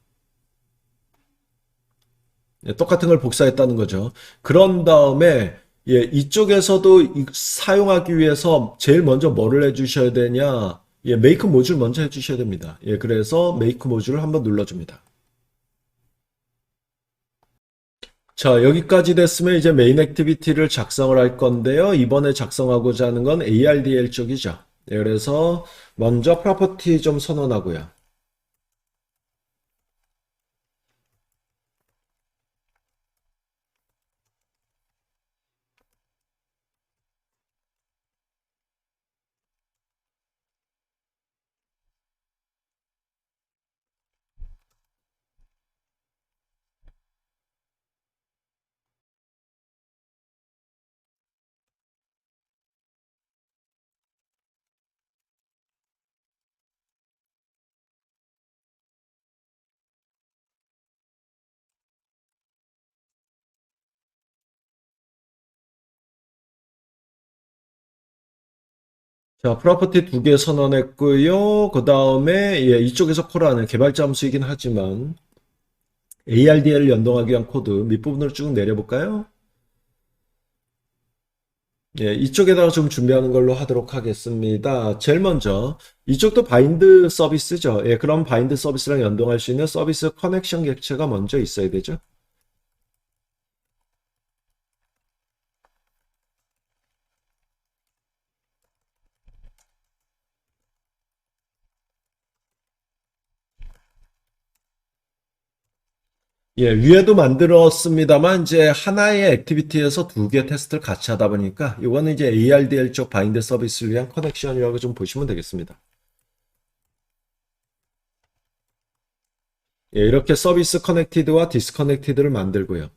Speaker 1: 똑같은 걸 복사했다는 거죠. 그런 다음에 이쪽에서도 사용하기 위해서 제일 먼저 뭐를 해주셔야 되냐? make 모듈 먼저 해주셔야 됩니다. 그래서 make 모듈을 한번 눌러줍니다. 자, 여기까지 됐으면 이제 메인 액티비티를 작성을 할 건데요. 이번에 작성하고자 하는 건 ARDL 쪽이죠. 그래서 먼저 프로퍼티 좀 선언하고요. 자, 프로퍼티 두 개 선언했고요. 그 다음에 이쪽에서 콜하는 개발자 함수이긴 하지만 ARDL을 연동하기 위한 코드 밑부분으로 쭉 내려볼까요? 이쪽에다가 좀 준비하는 걸로 하도록 하겠습니다. 제일 먼저 이쪽도 바인드 서비스죠. 그럼 바인드 서비스랑 연동할 수 있는 서비스 커넥션 객체가 먼저 있어야 되죠. 위에도 만들었습니다만 이제 하나의 액티비티에서 두 개 테스트를 같이 하다 보니까 이거는 이제 ARDL 쪽 바인드 서비스를 위한 커넥션이라고 좀 보시면 되겠습니다. 이렇게 서비스 커넥티드와 디스커넥티드를 만들고요.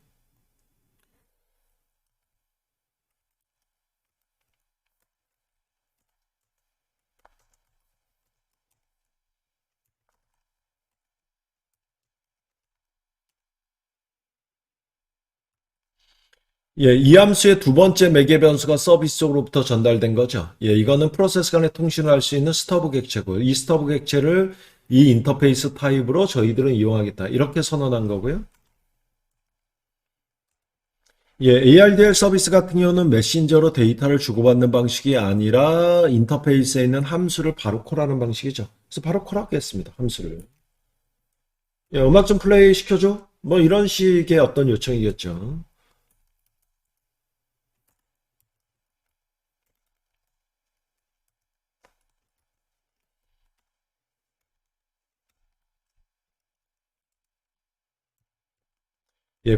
Speaker 1: 이 함수의 두 번째 매개 변수가 서비스 쪽으로부터 전달된 거죠. 이거는 프로세스 간의 통신을 할 수 있는 스터브 객체고, 이 스터브 객체를 이 인터페이스 타입으로 저희들은 이용하겠다. 이렇게 선언한 거고요. ARDL 서비스 같은 경우는 메신저로 데이터를 주고받는 방식이 아니라 인터페이스에 있는 함수를 바로 콜하는 방식이죠. 그래서 바로 콜하겠습니다. 함수를. 음악 좀 플레이 시켜줘? 뭐 이런 식의 어떤 요청이겠죠.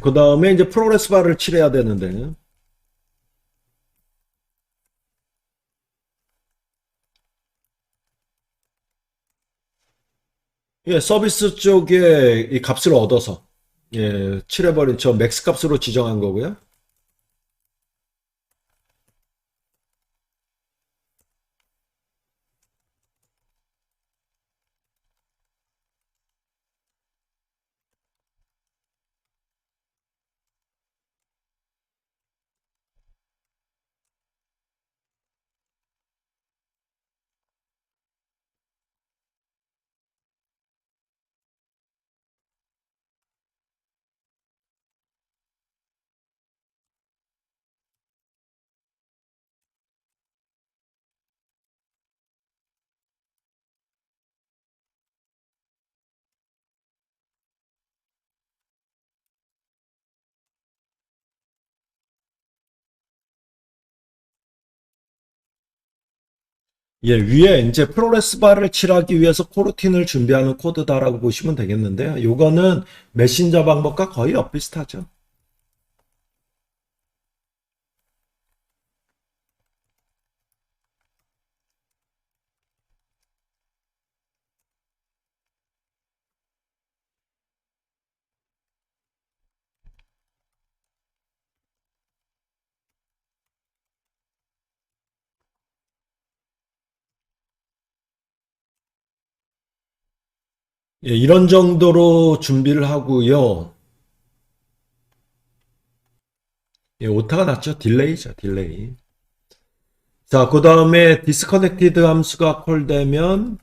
Speaker 1: 그 다음에 이제 프로그레스 바를 칠해야 되는데, 서비스 쪽에 이 값을 얻어서, 칠해버린 저 맥스 값으로 지정한 거고요. 예, 위에 이제 프로레스 바를 칠하기 위해서 코르틴을 준비하는 코드다라고 보시면 되겠는데요. 요거는 메신저 방법과 거의 엇비슷하죠. 예, 이런 정도로 준비를 하고요. 예, 오타가 났죠. 딜레이죠, 딜레이. 자, 그 다음에 디스커넥티드 함수가 콜되면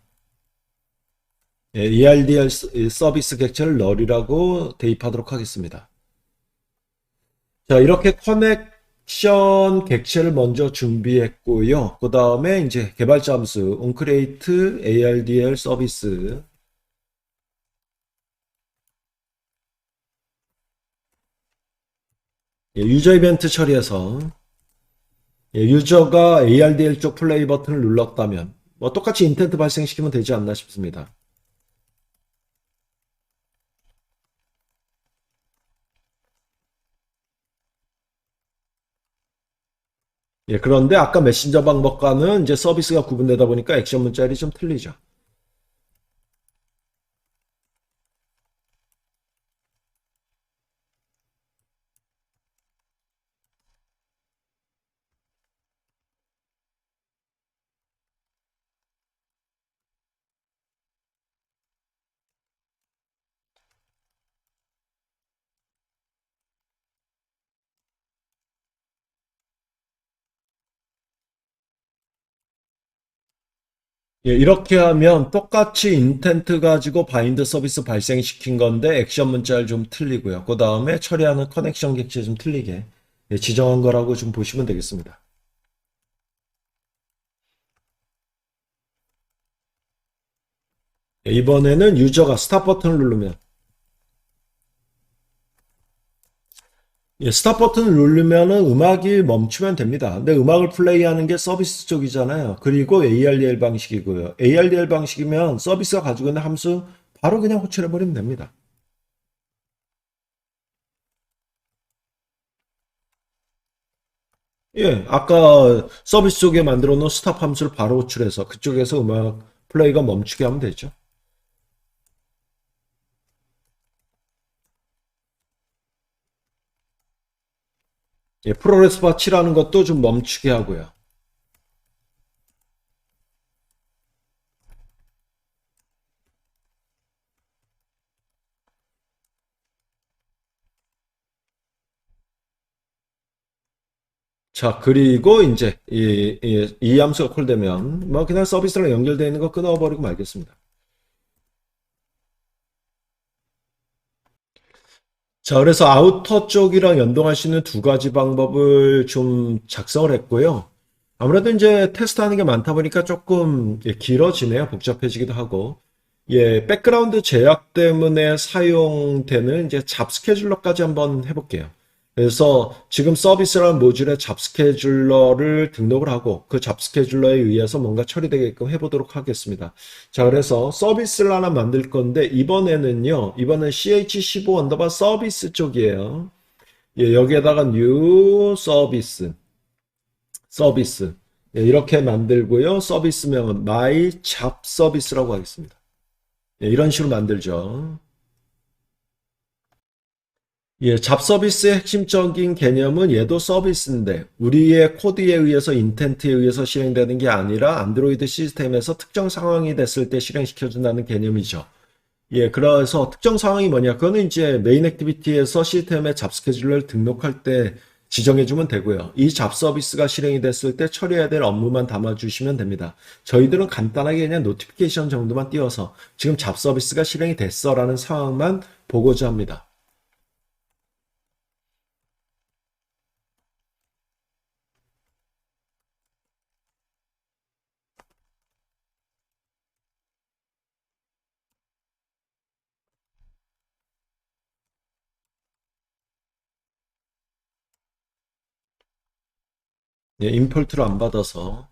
Speaker 1: ERDL 서비스 객체를 널이라고 대입하도록 하겠습니다. 자, 이렇게 커넥션 객체를 먼저 준비했고요. 그 다음에 이제 개발자 함수 onCreate ARDL 서비스 유저 이벤트 처리해서 유저가 ARDL 쪽 플레이 버튼을 눌렀다면 뭐 똑같이 인텐트 발생시키면 되지 않나 싶습니다. 예, 그런데 아까 메신저 방법과는 이제 서비스가 구분되다 보니까 액션 문자열이 좀 틀리죠. 예, 이렇게 하면 똑같이 인텐트 가지고 바인드 서비스 발생시킨 건데 액션 문자를 좀 틀리고요. 그 다음에 처리하는 커넥션 객체 좀 틀리게 지정한 거라고 좀 보시면 되겠습니다. 이번에는 유저가 스탑 버튼을 누르면 스탑 버튼을 누르면은 음악이 멈추면 됩니다. 근데 음악을 플레이하는 게 서비스 쪽이잖아요. 그리고 ARDL 방식이고요. ARDL 방식이면 서비스가 가지고 있는 함수 바로 그냥 호출해버리면 됩니다. 예, 아까 서비스 쪽에 만들어 놓은 스탑 함수를 바로 호출해서 그쪽에서 음악 플레이가 멈추게 하면 되죠. 예, 프로레스 바 칠하는 것도 좀 멈추게 하고요. 자, 그리고 이제 이 함수가 콜되면 뭐 그냥 서비스랑 연결되어 있는 거 끊어버리고 말겠습니다. 자, 그래서 아우터 쪽이랑 연동할 수 있는 두 가지 방법을 좀 작성을 했고요. 아무래도 이제 테스트하는 게 많다 보니까 조금 길어지네요. 복잡해지기도 하고. 예, 백그라운드 제약 때문에 사용되는 이제 잡스케줄러까지 한번 해볼게요. 그래서 지금 서비스라는 모듈에 잡스케줄러를 등록을 하고 그 잡스케줄러에 의해서 뭔가 처리되게끔 해보도록 하겠습니다. 자, 그래서 서비스를 하나 만들 건데 이번에는 ch15 언더바 서비스 쪽이에요. 예, 여기에다가 new 서비스 예, 이렇게 만들고요. 서비스명은 my 잡 서비스라고 하겠습니다. 예, 이런 식으로 만들죠. 예, 잡 서비스의 핵심적인 개념은 얘도 서비스인데 우리의 코드에 의해서 인텐트에 의해서 실행되는 게 아니라 안드로이드 시스템에서 특정 상황이 됐을 때 실행시켜준다는 개념이죠. 예, 그래서 특정 상황이 뭐냐? 그거는 이제 메인 액티비티에서 시스템에 잡 스케줄러를 등록할 때 지정해주면 되고요. 이 잡 서비스가 실행이 됐을 때 처리해야 될 업무만 담아주시면 됩니다. 저희들은 간단하게 그냥 노티피케이션 정도만 띄워서 지금 잡 서비스가 실행이 됐어라는 상황만 보고자 합니다. 예, 임포트를 안 받아서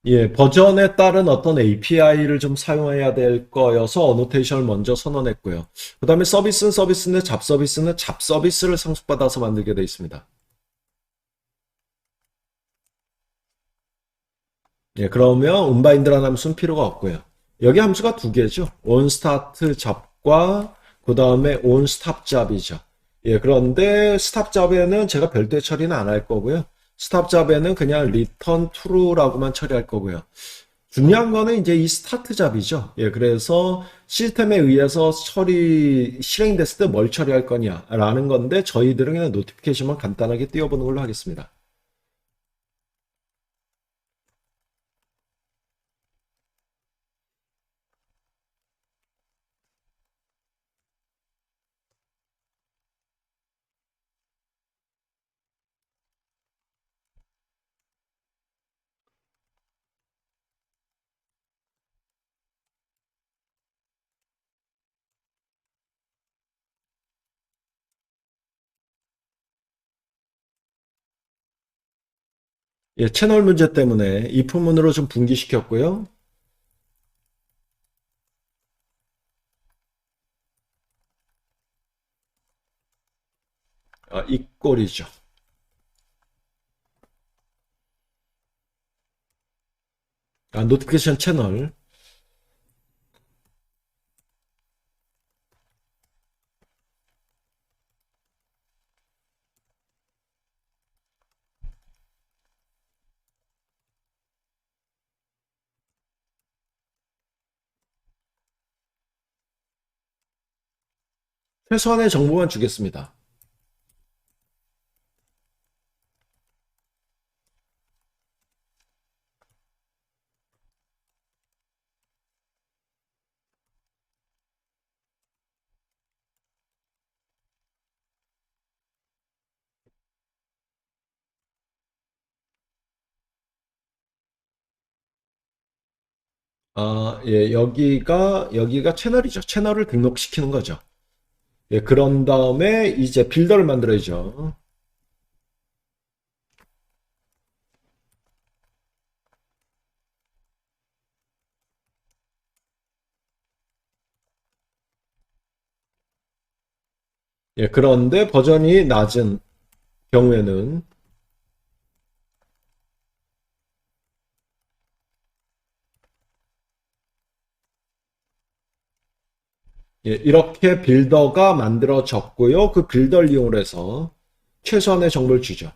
Speaker 1: 예, 버전에 따른 어떤 API를 좀 사용해야 될 거여서 어노테이션을 먼저 선언했고요. 그 다음에 서비스는 서비스인데 잡서비스는 잡서비스를 상속받아서 만들게 되어 있습니다. 예, 그러면 운바인드라는 함수는 필요가 없고요. 여기 함수가 두 개죠. onStart 잡과 그 다음에 onStop 잡이죠. 예, 그런데 스탑 잡에는 제가 별도의 처리는 안 할 거고요. 스탑 잡에는 그냥 return true라고만 처리할 거고요. 중요한 거는 이제 이 스타트 잡이죠. 예, 그래서 시스템에 의해서 실행됐을 때 뭘 처리할 거냐라는 건데 저희들은 그냥 노티피케이션만 간단하게 띄워보는 걸로 하겠습니다. 예, 채널 문제 때문에 이 부분으로 좀 분기시켰고요. 이 꼴이죠. 노티피케이션 채널. 최소한의 정보만 주겠습니다. 예, 여기가 채널이죠. 채널을 등록시키는 거죠. 예, 그런 다음에 이제 빌더를 만들어야죠. 예, 그런데 버전이 낮은 경우에는 예, 이렇게 빌더가 만들어졌고요. 그 빌더를 이용해서 최소한의 정보를 주죠.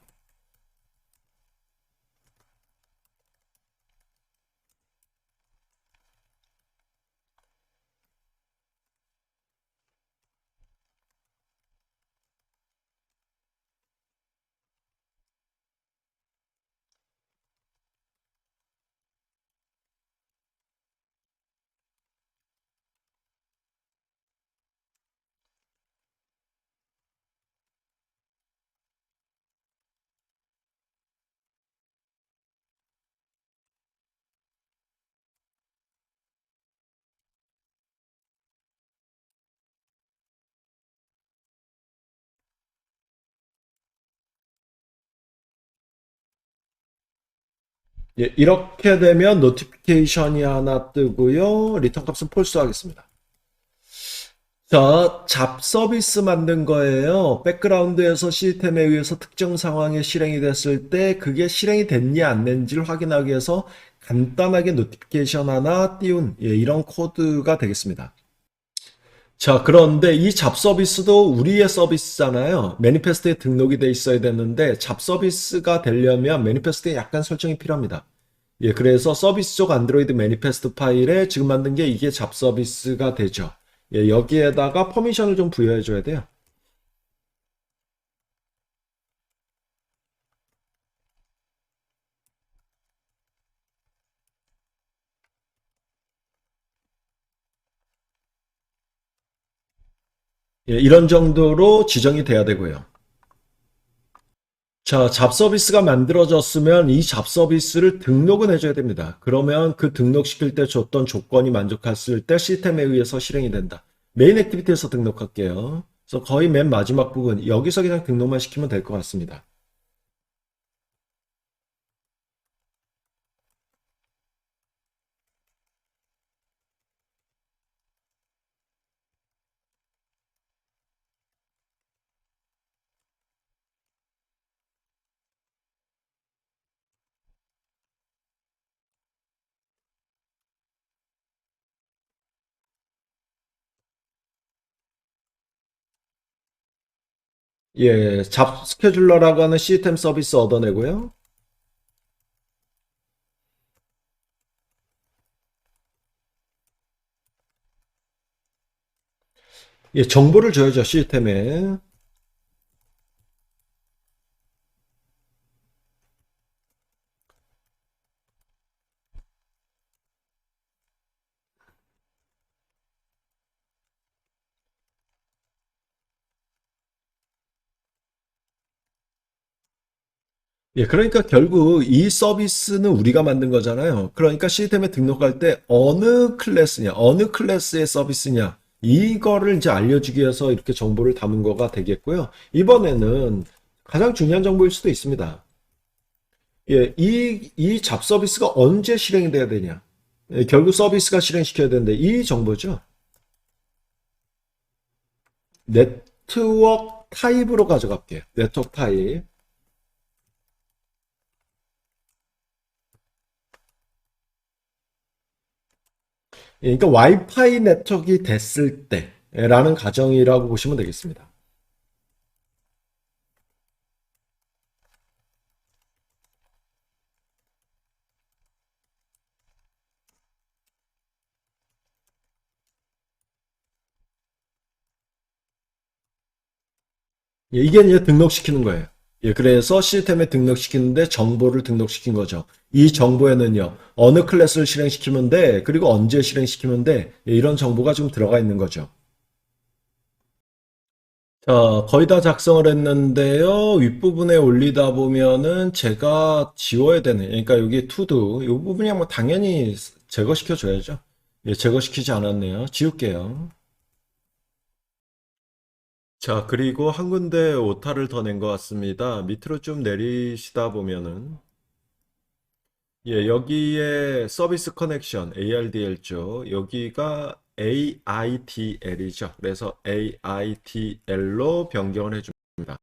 Speaker 1: 예, 이렇게 되면 노티피케이션이 하나 뜨고요. 리턴 값은 폴스 하겠습니다. 자, 잡 서비스 만든 거예요. 백그라운드에서 시스템에 의해서 특정 상황에 실행이 됐을 때 그게 실행이 됐냐 안 됐는지를 확인하기 위해서 간단하게 노티피케이션 하나 띄운 예, 이런 코드가 되겠습니다. 자, 그런데 이 잡 서비스도 우리의 서비스잖아요. 매니페스트에 등록이 돼 있어야 되는데 잡 서비스가 되려면 매니페스트에 약간 설정이 필요합니다. 예, 그래서 서비스적 안드로이드 매니페스트 파일에 지금 만든 게 이게 잡 서비스가 되죠. 예, 여기에다가 퍼미션을 좀 부여해 줘야 돼요. 예, 이런 정도로 지정이 돼야 되고요. 자, 잡 서비스가 만들어졌으면 이 잡 서비스를 등록은 해줘야 됩니다. 그러면 그 등록시킬 때 줬던 조건이 만족했을 때 시스템에 의해서 실행이 된다. 메인 액티비티에서 등록할게요. 그래서 거의 맨 마지막 부분, 여기서 그냥 등록만 시키면 될 것 같습니다. 예, 잡 스케줄러라고 하는 시스템 서비스 얻어내고요. 예, 정보를 줘야죠, 시스템에. 예, 그러니까 결국 이 서비스는 우리가 만든 거잖아요. 그러니까 시스템에 등록할 때 어느 클래스냐, 어느 클래스의 서비스냐, 이거를 이제 알려주기 위해서 이렇게 정보를 담은 거가 되겠고요. 이번에는 가장 중요한 정보일 수도 있습니다. 예, 이 잡 서비스가 언제 실행이 돼야 되냐. 예, 결국 서비스가 실행시켜야 되는데 이 정보죠. 네트워크 타입으로 가져갈게요. 네트워크 타입. 예, 그러니까 와이파이 네트워크가 됐을 때라는 가정이라고 보시면 되겠습니다. 예, 이게 이제 등록시키는 거예요. 예, 그래서 시스템에 등록시키는데 정보를 등록시킨 거죠. 이 정보에는요, 어느 클래스를 실행시키면 돼, 그리고 언제 실행시키면 돼, 예, 이런 정보가 좀 들어가 있는 거죠. 자, 거의 다 작성을 했는데요. 윗부분에 올리다 보면은 제가 지워야 되는, 그러니까 여기 투두, 이 부분이 뭐 당연히 제거시켜 줘야죠. 예, 제거시키지 않았네요. 지울게요. 자, 그리고 한 군데 오타를 더 낸 것 같습니다. 밑으로 좀 내리시다 보면은, 예, 여기에 서비스 커넥션, ARDL 쪽, 여기가 AITL이죠. 그래서 AITL로 변경을 해줍니다.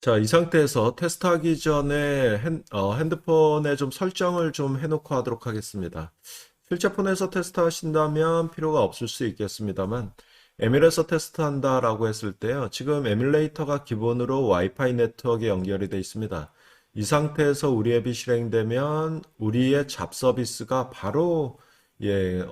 Speaker 1: 자, 이 상태에서 테스트하기 전에 핸드폰에 좀 설정을 좀 해놓고 하도록 하겠습니다. 실제 폰에서 테스트하신다면 필요가 없을 수 있겠습니다만, 에뮬에서 테스트한다라고 했을 때요. 지금 에뮬레이터가 기본으로 와이파이 네트워크에 연결이 되어 있습니다. 이 상태에서 우리 앱이 실행되면 우리의 잡 서비스가 바로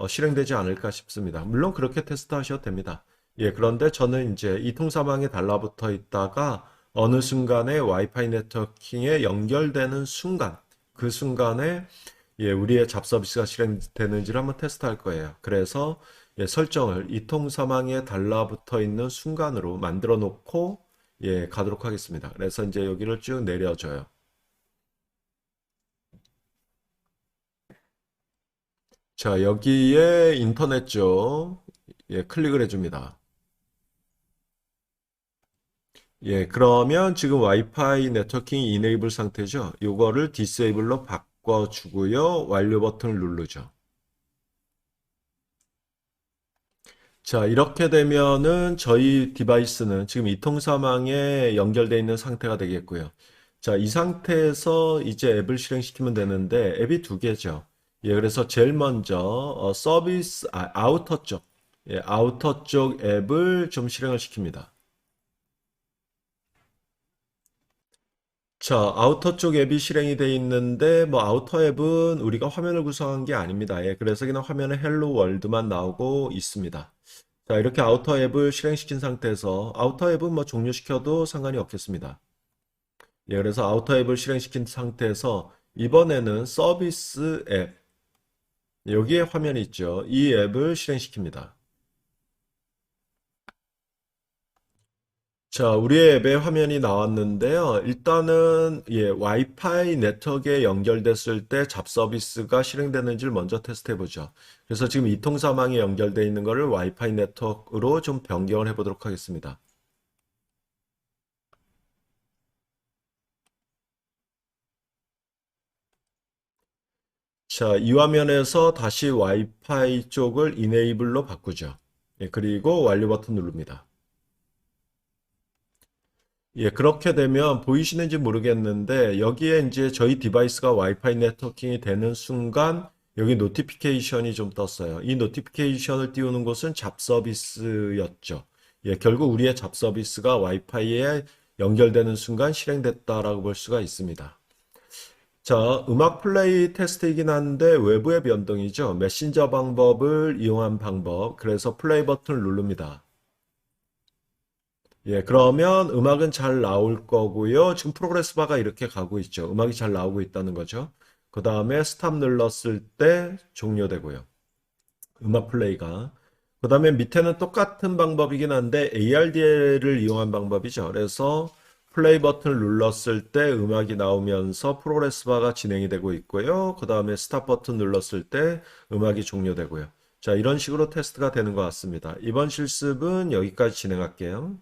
Speaker 1: 실행되지 않을까 싶습니다. 물론 그렇게 테스트하셔도 됩니다. 예, 그런데 저는 이제 이통사망에 달라붙어 있다가 어느 순간에 와이파이 네트워킹에 연결되는 순간, 그 순간에 우리의 잡 서비스가 실행되는지를 한번 테스트할 거예요. 그래서 설정을 이통사망에 달라붙어 있는 순간으로 만들어 놓고 가도록 하겠습니다. 그래서 이제 여기를 쭉 내려줘요. 자, 여기에 인터넷 쪽 클릭을 해줍니다. 예, 그러면 지금 와이파이 네트워킹 이네이블 상태죠. 요거를 디세이블로 바꿔주고요. 완료 버튼을 누르죠. 자, 이렇게 되면은 저희 디바이스는 지금 이통사망에 연결되어 있는 상태가 되겠고요. 자, 이 상태에서 이제 앱을 실행시키면 되는데 앱이 두 개죠. 예, 그래서 제일 먼저 아우터 쪽, 아우터 쪽 앱을 좀 실행을 시킵니다. 자, 아우터 쪽 앱이 실행이 돼 있는데 뭐 아우터 앱은 우리가 화면을 구성한 게 아닙니다. 예, 그래서 그냥 화면에 헬로 월드만 나오고 있습니다. 자, 이렇게 아우터 앱을 실행시킨 상태에서 아우터 앱은 뭐 종료시켜도 상관이 없겠습니다. 예, 그래서 아우터 앱을 실행시킨 상태에서 이번에는 서비스 앱, 여기에 화면이 있죠. 이 앱을 실행시킵니다. 자, 우리의 앱에 화면이 나왔는데요. 일단은 와이파이 네트워크에 연결됐을 때 잡 서비스가 실행되는지를 먼저 테스트해 보죠. 그래서 지금 이통사망에 연결되어 있는 것을 와이파이 네트워크로 좀 변경을 해 보도록 하겠습니다. 자, 이 화면에서 다시 와이파이 쪽을 이네이블로 바꾸죠. 예, 그리고 완료 버튼 누릅니다. 예, 그렇게 되면 보이시는지 모르겠는데 여기에 이제 저희 디바이스가 와이파이 네트워킹이 되는 순간 여기 노티피케이션이 좀 떴어요. 이 노티피케이션을 띄우는 곳은 잡 서비스였죠. 예, 결국 우리의 잡 서비스가 와이파이에 연결되는 순간 실행됐다라고 볼 수가 있습니다. 자, 음악 플레이 테스트이긴 한데 외부의 변동이죠. 메신저 방법을 이용한 방법. 그래서 플레이 버튼을 누릅니다. 예, 그러면 음악은 잘 나올 거고요. 지금 프로그레스 바가 이렇게 가고 있죠. 음악이 잘 나오고 있다는 거죠. 그 다음에 스탑 눌렀을 때 종료되고요. 음악 플레이가. 그 다음에 밑에는 똑같은 방법이긴 한데 ARDL을 이용한 방법이죠. 그래서 플레이 버튼을 눌렀을 때 음악이 나오면서 프로그레스 바가 진행이 되고 있고요. 그 다음에 스탑 버튼 눌렀을 때 음악이 종료되고요. 자, 이런 식으로 테스트가 되는 것 같습니다. 이번 실습은 여기까지 진행할게요.